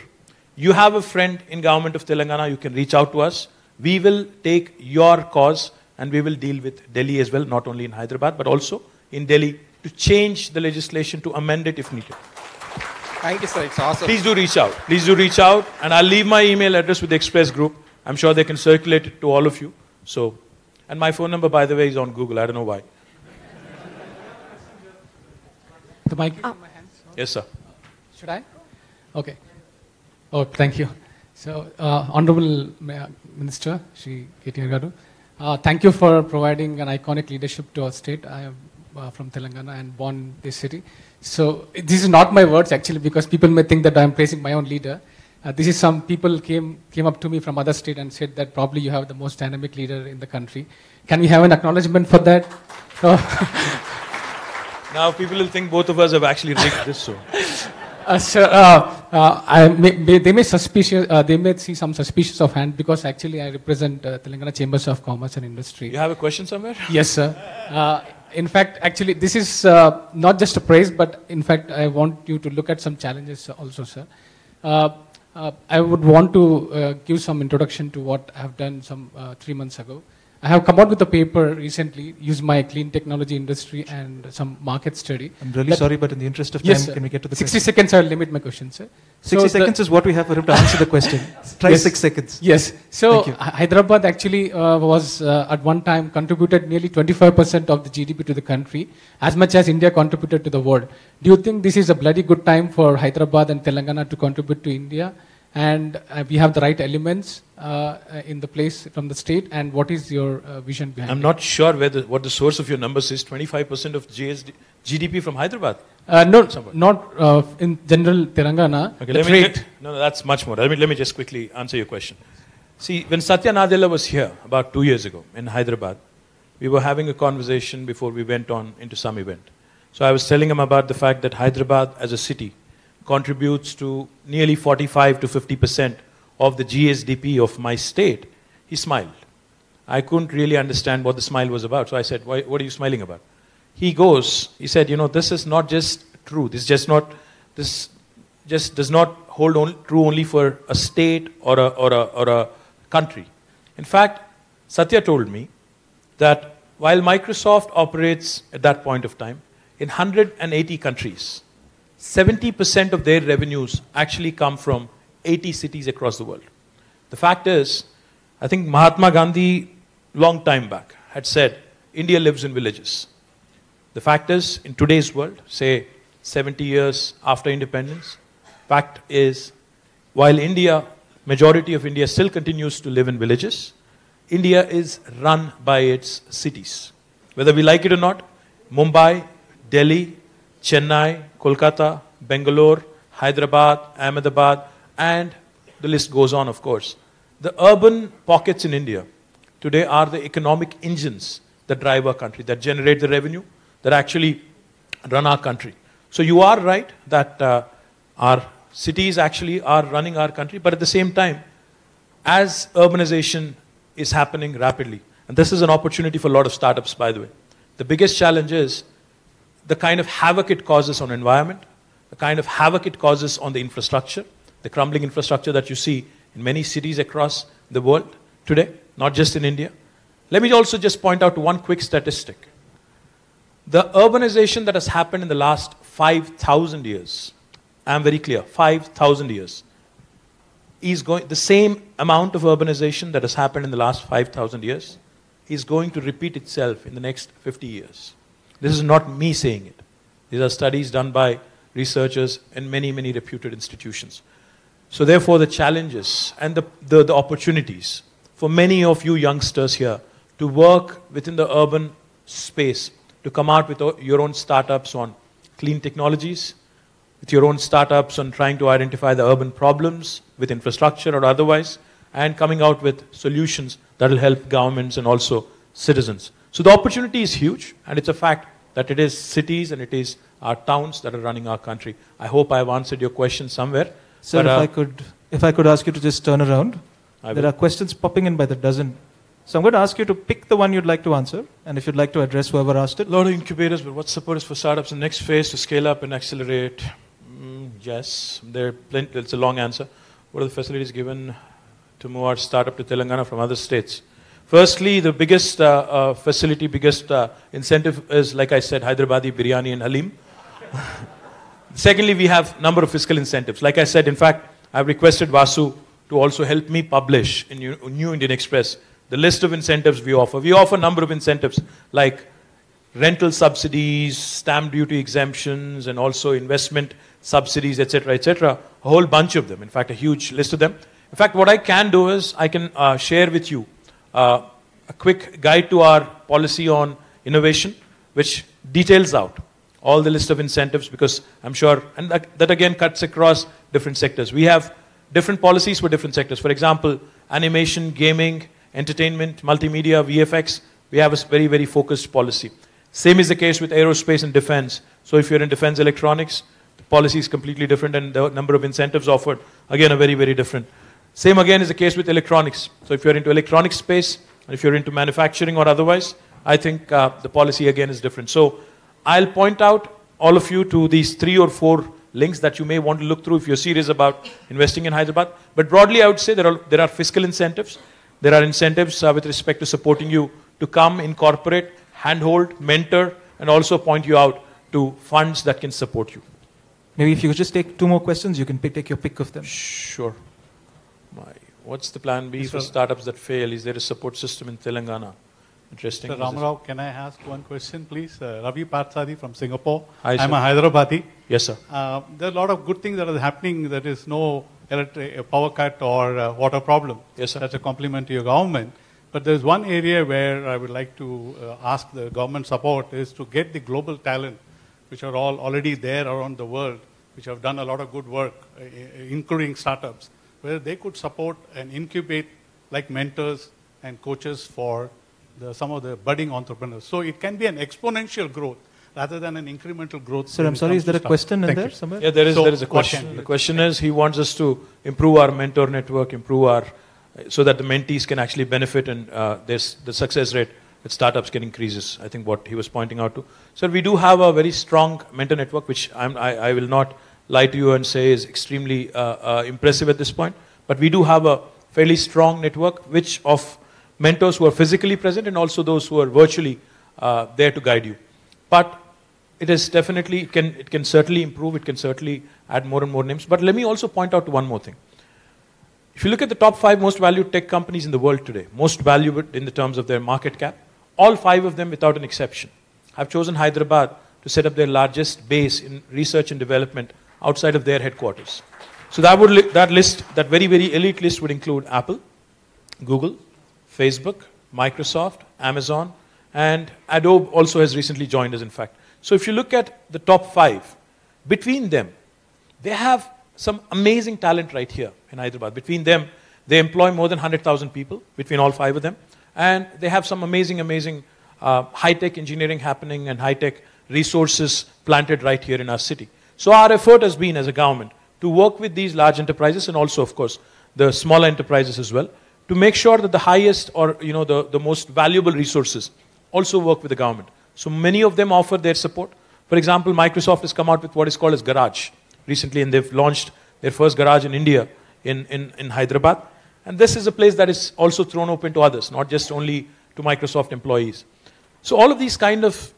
you have a friend in government of Telangana, you can reach out to us. We will take your cause and we will deal with Delhi as well, not only in Hyderabad, but also in Delhi to change the legislation, to amend it if needed. Thank you, sir. It's awesome. Please do reach out. Please do reach out. And I'll leave my email address with the Express group. I'm sure they can circulate it to all of you. So, and my phone number, by the way, is on Google. I don't know why. The mic in my hands? Yes, sir. Should I? Okay. Oh, thank you. So, Honorable Minister, Shri KT Rama Rao, thank you for providing an iconic leadership to our state. I am from Telangana and born in this city. So, this is not my words actually, because people may think that I am praising my own leader. This is some people came up to me from other state and said that probably you have the most dynamic leader in the country. Can we have an acknowledgement for that? Now people will think both of us have actually rigged this. So. Sir, they may see some suspicious of hand because actually I represent Telangana Chambers of Commerce and Industry. You have a question somewhere? Yes, sir. In fact, actually, this is not just a praise, but in fact, I want you to look at some challenges also, sir. I would want to give some introduction to what I have done some 3 months ago. I have come out with a paper recently, used my clean technology industry and some market study. I'm really sorry, but in the interest of time, yes, can we get to the 60 question? seconds, I'll limit my question, sir. 60 seconds is what we have for him to answer the question. Try yes, 6 seconds. Yes. So Hyderabad actually was at one time contributed nearly 25% of the GDP to the country, as much as India contributed to the world. Do you think this is a bloody good time for Hyderabad and Telangana to contribute to India? And we have the right elements in the place from the state, and what is your vision behind it? I'm not sure what the source of your numbers is. 25% of GDP from Hyderabad? No, not in general Telangana. Okay, no, that's much more. Let me just quickly answer your question. See, when Satya Nadella was here about 2 years ago in Hyderabad, we were having a conversation before we went on into some event. So I was telling him about the fact that Hyderabad as a city contributes to nearly 45 to 50% of the GSDP of my state. He smiled. I couldn't really understand what the smile was about. So I said, what are you smiling about? He said, this is not just true. This just does not hold true only for a state or a country. In fact, Satya told me that while Microsoft operates at that point of time in 180 countries, 70% of their revenues actually come from 80 cities across the world. The fact is, I think Mahatma Gandhi, long time back, had said, India lives in villages. The fact is, in today's world, say 70 years after independence, fact is, while majority of India still continues to live in villages, India is run by its cities. Whether we like it or not, Mumbai, Delhi, Chennai, Kolkata, Bangalore, Hyderabad, Ahmedabad, and the list goes on, of course. The urban pockets in India today are the economic engines that drive our country, that generate the revenue, that actually run our country. So you are right that our cities actually are running our country, but at the same time, as urbanization is happening rapidly, and this is an opportunity for a lot of startups, by the way, the biggest challenge is the kind of havoc it causes on environment, the kind of havoc it causes on the infrastructure, the crumbling infrastructure that you see in many cities across the world today, not just in India. Let me also just point out one quick statistic. The urbanization that has happened in the last 5,000 years, I am very clear, 5,000 years, is the same amount of urbanization that has happened in the last 5,000 years is going to repeat itself in the next 50 years. This is not me saying it. These are studies done by researchers in many, many reputed institutions. So therefore, the challenges and the opportunities for many of you youngsters here to work within the urban space, to come out with your own startups on clean technologies, with your own startups on trying to identify the urban problems with infrastructure or otherwise, and coming out with solutions that will help governments and also citizens. So the opportunity is huge, and it's a fact that it is cities and it is our towns that are running our country. I hope I've answered your question somewhere. Sir, if I could ask you to just turn around. There are questions popping in by the dozen. So I'm going to ask you to pick the one you'd like to answer, and if you'd like to address whoever asked it. A lot of incubators, but what support is for startups in the next phase to scale up and accelerate? Yes, it's a long answer. What are the facilities given to move our startup to Telangana from other states? Firstly, the biggest facility, biggest incentive is, like I said, Hyderabadi biryani and halim. Secondly, we have number of fiscal incentives. Like I said, in fact, I've requested Vasu to also help me publish in New Indian Express the list of incentives we offer. We offer a number of incentives like rental subsidies, stamp duty exemptions, and also investment subsidies, etc., etc. A whole bunch of them. In fact, a huge list of them. In fact, what I can do is I can share with you a quick guide to our policy on innovation, which details out all the list of incentives, because I'm sure, and that again cuts across different sectors. We have different policies for different sectors. For example, animation, gaming, entertainment, multimedia, VFX, we have a very, very focused policy. Same is the case with aerospace and defense. So if you're in defense electronics, the policy is completely different, and the number of incentives offered, again, are very, very different. Same again is the case with electronics. So if you're into electronic space, and if you're into manufacturing or otherwise, I think the policy again is different. So I'll point out all of you to these 3 or 4 links that you may want to look through if you're serious about investing in Hyderabad. But broadly, I would say there are fiscal incentives. There are incentives with respect to supporting you to come, incorporate, handhold, mentor, and also point you out to funds that can support you. Maybe if you could just take 2 more questions, you can take your pick of them. Sure. What's the plan B for startups that fail? Is there a support system in Telangana? Interesting. Mr. Rama Rao, can I ask one question, please? Ravi Parthadi from Singapore. Hi, I'm a Hyderabadi. Yes, sir. There are a lot of good things that are happening. There is no power cut or water problem. Yes, sir. That's a compliment to your government. But there's one area where I would like to ask the government support is to get the global talent, which are all already there around the world, which have done a lot of good work, including startups, where they could support and incubate like mentors and coaches for some of the budding entrepreneurs. So it can be an exponential growth rather than an incremental growth. Sir, I'm sorry, is there a question in there somewhere? Yeah, there is a question. The question is, he wants us to improve our mentor network, so that the mentees can actually benefit, and the success rate with startups can increases. I think what he was pointing out to. Sir, we do have a very strong mentor network, which I will not lie to you and say is extremely impressive at this point. But we do have a fairly strong network, which of mentors who are physically present and also those who are virtually there to guide you. But it is definitely, it can certainly improve, it can certainly add more and more names. But let me also point out one more thing. If you look at the top 5 most valued tech companies in the world today, most valued in the terms of their market cap, all 5 of them without an exception have chosen Hyderabad to set up their largest base in research and development outside of their headquarters. So that very, very elite list would include Apple, Google, Facebook, Microsoft, Amazon, and Adobe also has recently joined us, in fact. So if you look at the top 5, between them, they have some amazing talent right here in Hyderabad. Between them, they employ more than 100,000 people, between all 5 of them. And they have some amazing high-tech engineering happening and high-tech resources planted right here in our city. So our effort has been, as a government, to work with these large enterprises and also, of course, the smaller enterprises as well, to make sure that the highest or the most valuable resources also work with the government. So many of them offer their support. For example, Microsoft has come out with what is called as Garage recently, and they've launched their first garage in India, in Hyderabad. And this is a place that is also thrown open to others, not just only to Microsoft employees. So all of these kind of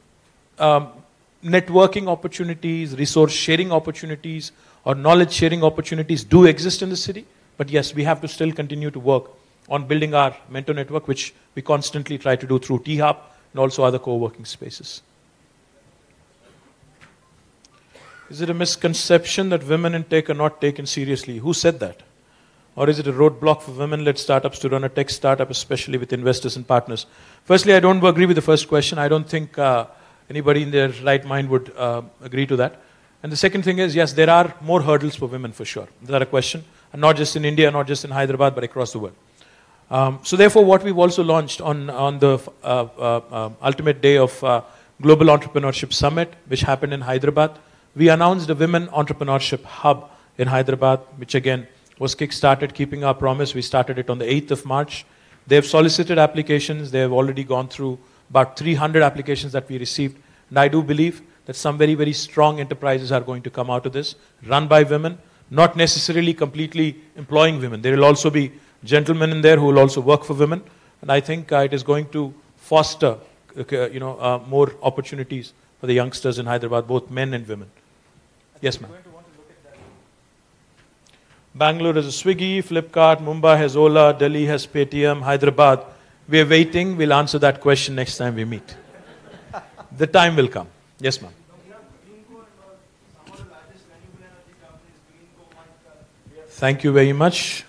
networking opportunities, resource sharing opportunities, or knowledge sharing opportunities do exist in the city. But yes, we have to still continue to work on building our mentor network, which we constantly try to do through T-Hub and also other co-working spaces. Is it a misconception that women in tech are not taken seriously? Who said that? Or is it a roadblock for women-led startups to run a tech startup, especially with investors and partners? Firstly, I don't agree with the first question. I don't think anybody in their right mind would agree to that. And the second thing is, yes, there are more hurdles for women for sure. Without a question. And not just in India, not just in Hyderabad, but across the world. So therefore, what we've also launched on the ultimate day of Global Entrepreneurship Summit, which happened in Hyderabad, we announced a Women Entrepreneurship Hub in Hyderabad, which again was kick-started, keeping our promise. We started it on the 8th of March. They have solicited applications. They have already gone through about 300 applications that we received. And I do believe that some very, very strong enterprises are going to come out of this, run by women, not necessarily completely employing women. There will also be gentlemen in there who will also work for women. And I think it is going to foster more opportunities for the youngsters in Hyderabad, both men and women. Yes, ma'am. Bangalore has a Swiggy, Flipkart, Mumbai has Ola, Delhi has Paytm, Hyderabad. We are waiting. We'll answer that question next time we meet. The time will come. Yes, ma'am. Thank you very much.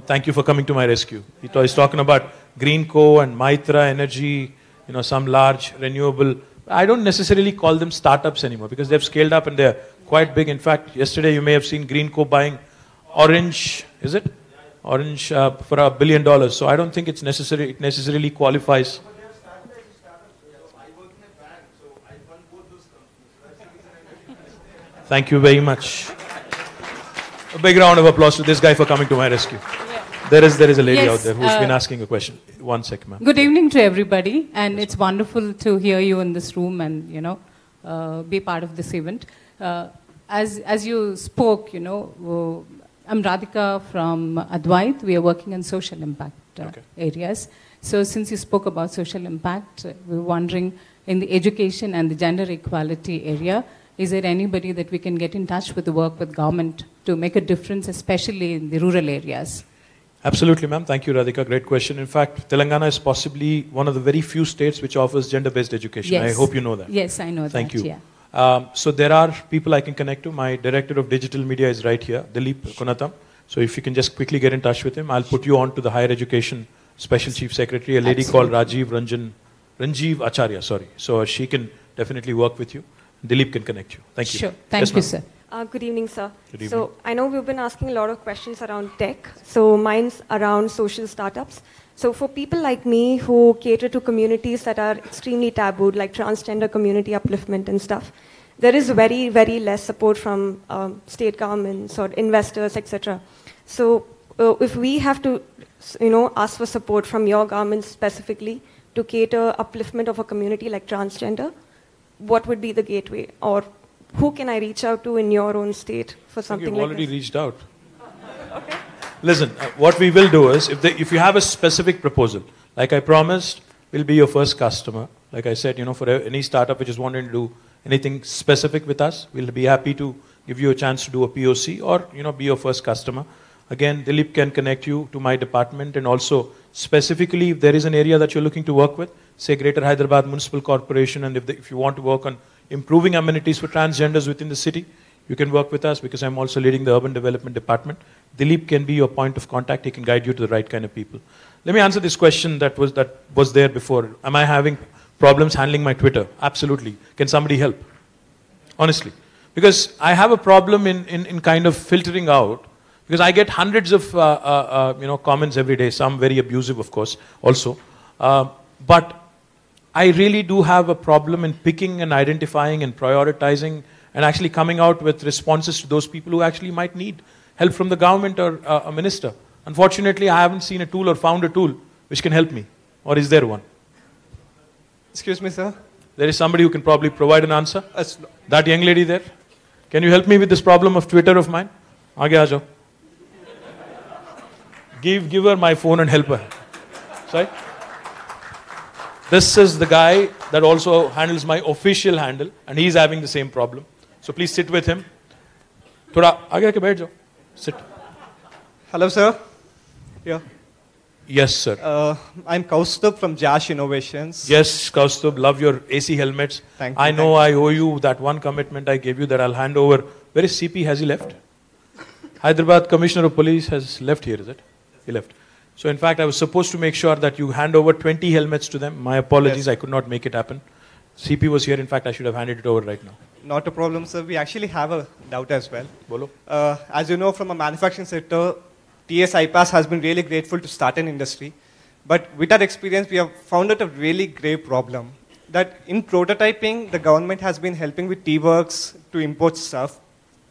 Thank you for coming to my rescue. He's talking about Greenco and Maitra Energy, some large renewable. I don't necessarily call them startups anymore because they've scaled up and they're quite big. In fact, yesterday you may have seen Greenco buying Orange, is it? Orange for $1 billion. So I don't think it necessarily qualifies. Thank you very much. A big round of applause to this guy for coming to my rescue. There is a lady out there who's been asking a question. One second, ma'am. Good evening to everybody, and it's wonderful to hear you in this room and be part of this event. As you spoke, I'm Radhika from Advait. We are working on social impact areas. So since you spoke about social impact, we're wondering in the education and the gender equality area, is there anybody that we can get in touch with the work with government to make a difference, especially in the rural areas? Absolutely, ma'am. Thank you, Radhika. Great question. In fact, Telangana is possibly one of the very few states which offers gender-based education. Yes. I hope you know that. Yes, I know that. Thank you. Yeah. So there are people I can connect to. My director of digital media is right here, Dilip Kunatam. So if you can just quickly get in touch with him, I'll put you on to the higher education special chief secretary, a lady called Ranjiv Acharya, sorry. So she can definitely work with you. Dilip can connect you. Thank you. Sure. Thank you, sir. Good evening, sir. Good evening. So I know we've been asking a lot of questions around tech. So mine's around social startups. So for people like me who cater to communities that are extremely tabooed, like transgender community upliftment and stuff, there is very, very less support from state governments or investors, etc. So if we have to, ask for support from your government specifically to cater upliftment of a community like transgender, what would be the gateway? Or who can I reach out to in your own state for something like this? You've already reached out. Okay. Listen, what we will do is, if you have a specific proposal, like I promised, we'll be your first customer. Like I said, for any startup which is wanting to do anything specific with us, we'll be happy to give you a chance to do a POC or, be your first customer. Again, Dilip can connect you to my department, and also specifically if there is an area that you're looking to work with, say Greater Hyderabad Municipal Corporation, and if you want to work on improving amenities for transgenders within the city, you can work with us because I'm also leading the urban development department. Dilip can be your point of contact. He can guide you to the right kind of people. Let me answer this question that was there before. Am I having problems handling my Twitter? Absolutely. Can somebody help? Honestly. Because I have a problem in kind of filtering out, because I get hundreds of comments every day, some very abusive, of course, also. But I really do have a problem in picking and identifying and prioritizing and actually coming out with responses to those people who actually might need help from the government or a minister. Unfortunately, I haven't seen a tool or found a tool which can help me. Or is there one? Excuse me, sir. There is somebody who can probably provide an answer? That young lady there? Can you help me with this problem of Twitter of mine? Aage aa jao. Give her my phone and help her. Sorry? This is the guy that also handles my official handle, and he's having the same problem. So please sit with him. Thoda aage aake baith jao. Sit. Hello, sir. Yeah. Yes, sir. I'm Kaustubh from Jash Innovations. Yes, Kaustubh, love your AC helmets. Thank you. I know I owe you that one commitment I gave you that I'll hand over. Where is CP? Has he left? Hyderabad Commissioner of Police has left here, is it? He left. So in fact, I was supposed to make sure that you hand over 20 helmets to them. My apologies, Yes. I could not make it happen. CP was here. In fact, I should have handed it over right now. Not a problem, sir. We actually have a doubt as well. Bolo. As you know, from a manufacturing sector, TS IPAS has been really grateful to start an industry. But with our experience, we have found out a really grave problem. That in prototyping, the government has been helping with T-Works to import stuff.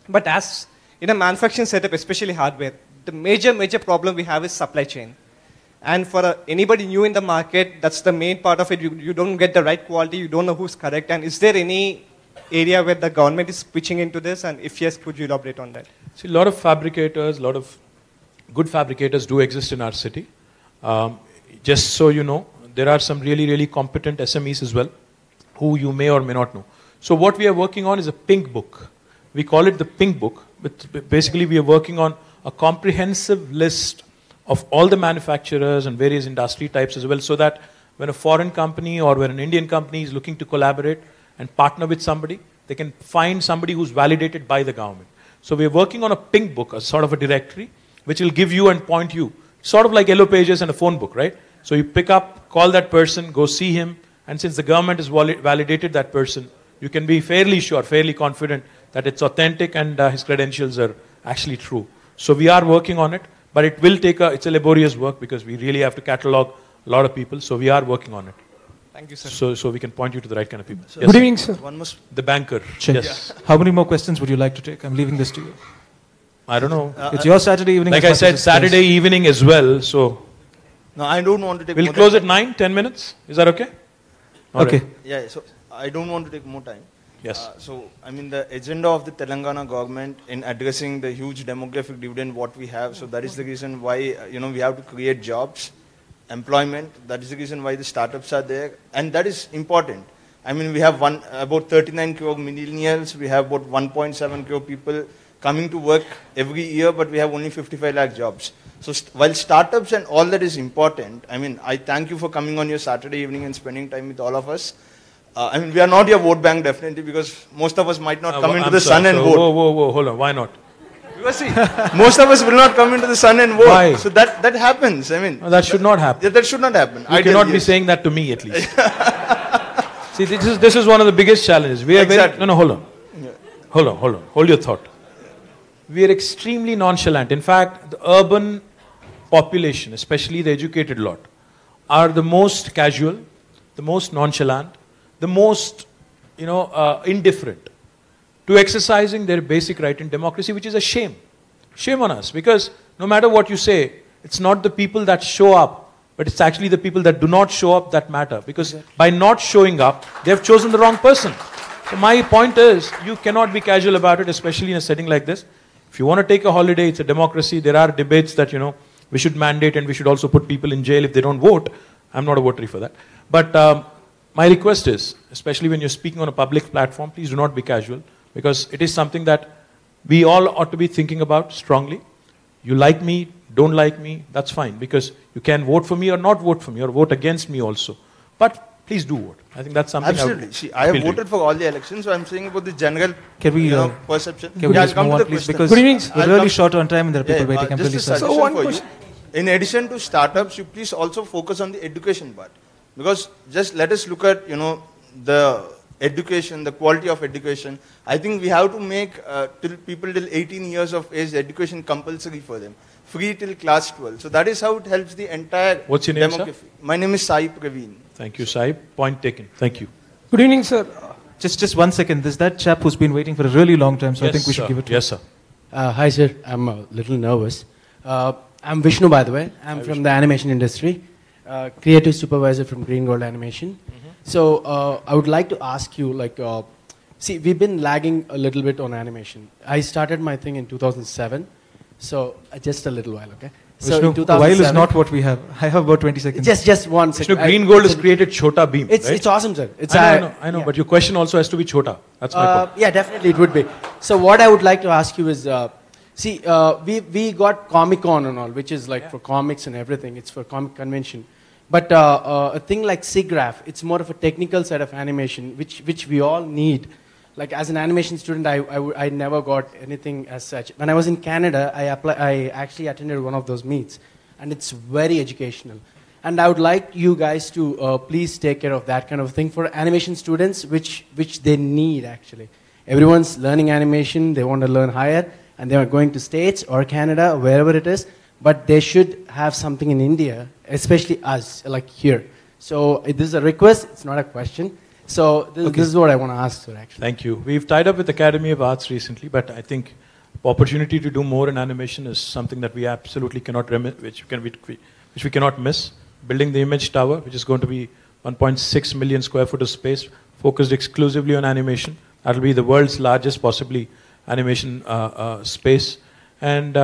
But as in a manufacturing setup, especially hardware, the major problem we have is supply chain. And for anybody new in the market, that's the main part of it. You don't get the right quality, you don't know who's correct. And is there any area where the government is pitching into this? And if yes, could you elaborate on that? See, a lot of fabricators, a lot of good fabricators do exist in our city. Just so you know, there are some really competent SMEs as well, who you may or may not know. So what we are working on is a pink book. We call it the pink book. But basically, we are working on a comprehensive list of all the manufacturers and various industry types as well, so that when a foreign company or when an Indian company is looking to collaborate and partner with somebody, they can find somebody who's validated by the government. So we're working on a pink book, a sort of a directory, which will give you and point you, sort of like Yellow Pages and a phone book, right? So you pick up, call that person, go see him, and since the government has validated that person, you can be fairly sure, fairly confident that it's authentic and his credentials are actually true. So we are working on it, but it will take it's a laborious work because we really have to catalog a lot of people, so we are working on it. Thank you, sir. So we can point you to the right kind of people. Yes. Good evening, sir. The banker. Check. Yes. How many more questions would you like to take? I'm leaving this to you. I don't know. It's your Saturday evening. Like as I much said, as it's Saturday evening as well, so... No, I don't want to take We'll more close time. at 10 minutes. Is that okay? All Okay. right. Yeah, so I don't want to take more time. Yes. So, I mean, the agenda of the Telangana government in addressing the huge demographic dividend what we have, so that is the reason why, we have to create jobs, employment. That is the reason why the startups are there. And that is important. I mean, we have about 39 crore millennials. We have about 1.7 crore people coming to work every year, but we have only 55 lakh jobs. So while startups and all that is important, I mean, I thank you for coming on your Saturday evening and spending time with all of us. I mean, we are not your vote bank definitely because most of us might not come into the sun and vote. Whoa, hold on. Why not? Because see, most of us will not come into the sun and vote. Why? So that happens. I mean, No, that should not happen. Yeah, that should not happen. You cannot be saying that to me at least. See, this is one of the biggest challenges. We are Exactly. hold on. Hold your thought. We are extremely nonchalant. In fact, the urban population, especially the educated lot, are the most casual, the most nonchalant, the most, indifferent to exercising their basic right in democracy, which is a shame. Shame on us, because no matter what you say, it's not the people that show up, but it's actually the people that do not show up that matter. Because by not showing up, they have chosen the wrong person. So my point is, you cannot be casual about it, especially in a setting like this. If you want to take a holiday, it's a democracy. There are debates that, we should mandate and we should also put people in jail if they don't vote. I'm not a votary for that. But my request is, especially when you're speaking on a public platform, please do not be casual, because it is something that we all ought to be thinking about strongly. You like me, don't like me, that's fine, because you can vote for me or not vote for me, or vote against me also. But please do vote. I think that's something Absolutely. See, I have voted for all the elections, so I'm saying about the general perception. Can we just move on, please? Because we're really short on time and there are people waiting. I'm really sorry. So one question. In addition to startups, you please also focus on the education part. Because just let us look at, the education, the quality of education. I think we have to make people till 18 years of age education compulsory for them. Free till class 12. So that is how it helps the entire What's your name, demography. sir? My name is Sai Praveen. Thank you, Saib. Point taken. Thank you. Good evening, sir. Just 1 second. There's that chap who's been waiting for a really long time, so I Yes, think we should sir. give it to Yes, him. sir. Hi, sir. I'm a little nervous. I'm Vishnu, by the way. I'm from the animation industry, creative supervisor from Green Gold Animation. So I would like to ask you, see, we've been lagging a little bit on animation. I started my thing in 2007, so just a little while, okay? So Vishnu, in a while is 2007 not what we have. I have about 20 seconds. Just 1 second. Vishnu, Green Gold has created Chota Beam, It's right? it's awesome, sir. It's I know, yeah. but your question also has to be Chota. That's my point. Yeah, definitely it would be. So what I would like to ask you is, See, we got Comic-Con and all, which is like for comics and everything. It's for comic convention. But a thing like SIGGRAPH, it's more of a technical side of animation, which we all need. Like as an animation student, I never got anything as such. When I was in Canada, I actually attended one of those meets, and it's very educational. And I would like you guys to please take care of that kind of thing for animation students, which they need actually. Everyone's learning animation, they want to learn higher, and they are going to States or Canada, wherever it is, but they should have something in India, especially us, like here. So this is a request, it's not a question. So this is what I want to ask, sir, actually. Thank you. We've tied up with Academy of Arts recently, but I think opportunity to do more in animation is something that we absolutely cannot which we cannot miss. Building the Image Tower, which is going to be 1.6 million square foot of space, focused exclusively on animation. That will be the world's largest, possibly, animation space. And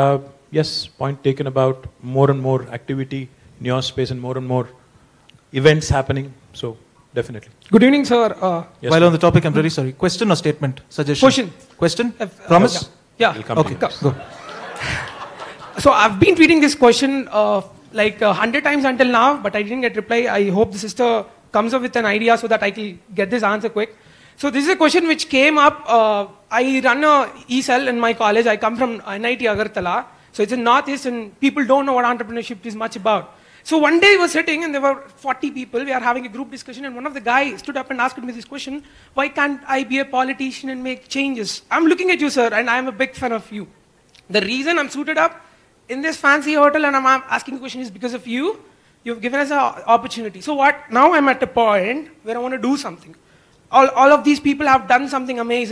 yes, point taken about more and more activity in your space and more events happening. So definitely. Good evening, sir. Yes, while on the topic, I'm very sorry. Question or statement? Suggestion? Question? Promise? Yeah. Okay, go. So I've been tweeting this question like 100 times until now, but I didn't get reply. I hope the sister comes up with an idea so that I can get this answer quick. So this is a question which came up. I run a e-cell in my college. I come from NIT Agartala. So it's in Northeast, and people don't know what entrepreneurship is much about. So one day we were sitting and there were 40 people. We are having a group discussion, and one of the guys stood up and asked me this question: why can't I be a politician and make changes? I'm looking at you, sir, and I'm a big fan of you. The reason I'm suited up in this fancy hotel and I'm asking the question is because of you. You've given us an opportunity. So what? Now I'm at a point where I want to do something. All of these people have done something amazing.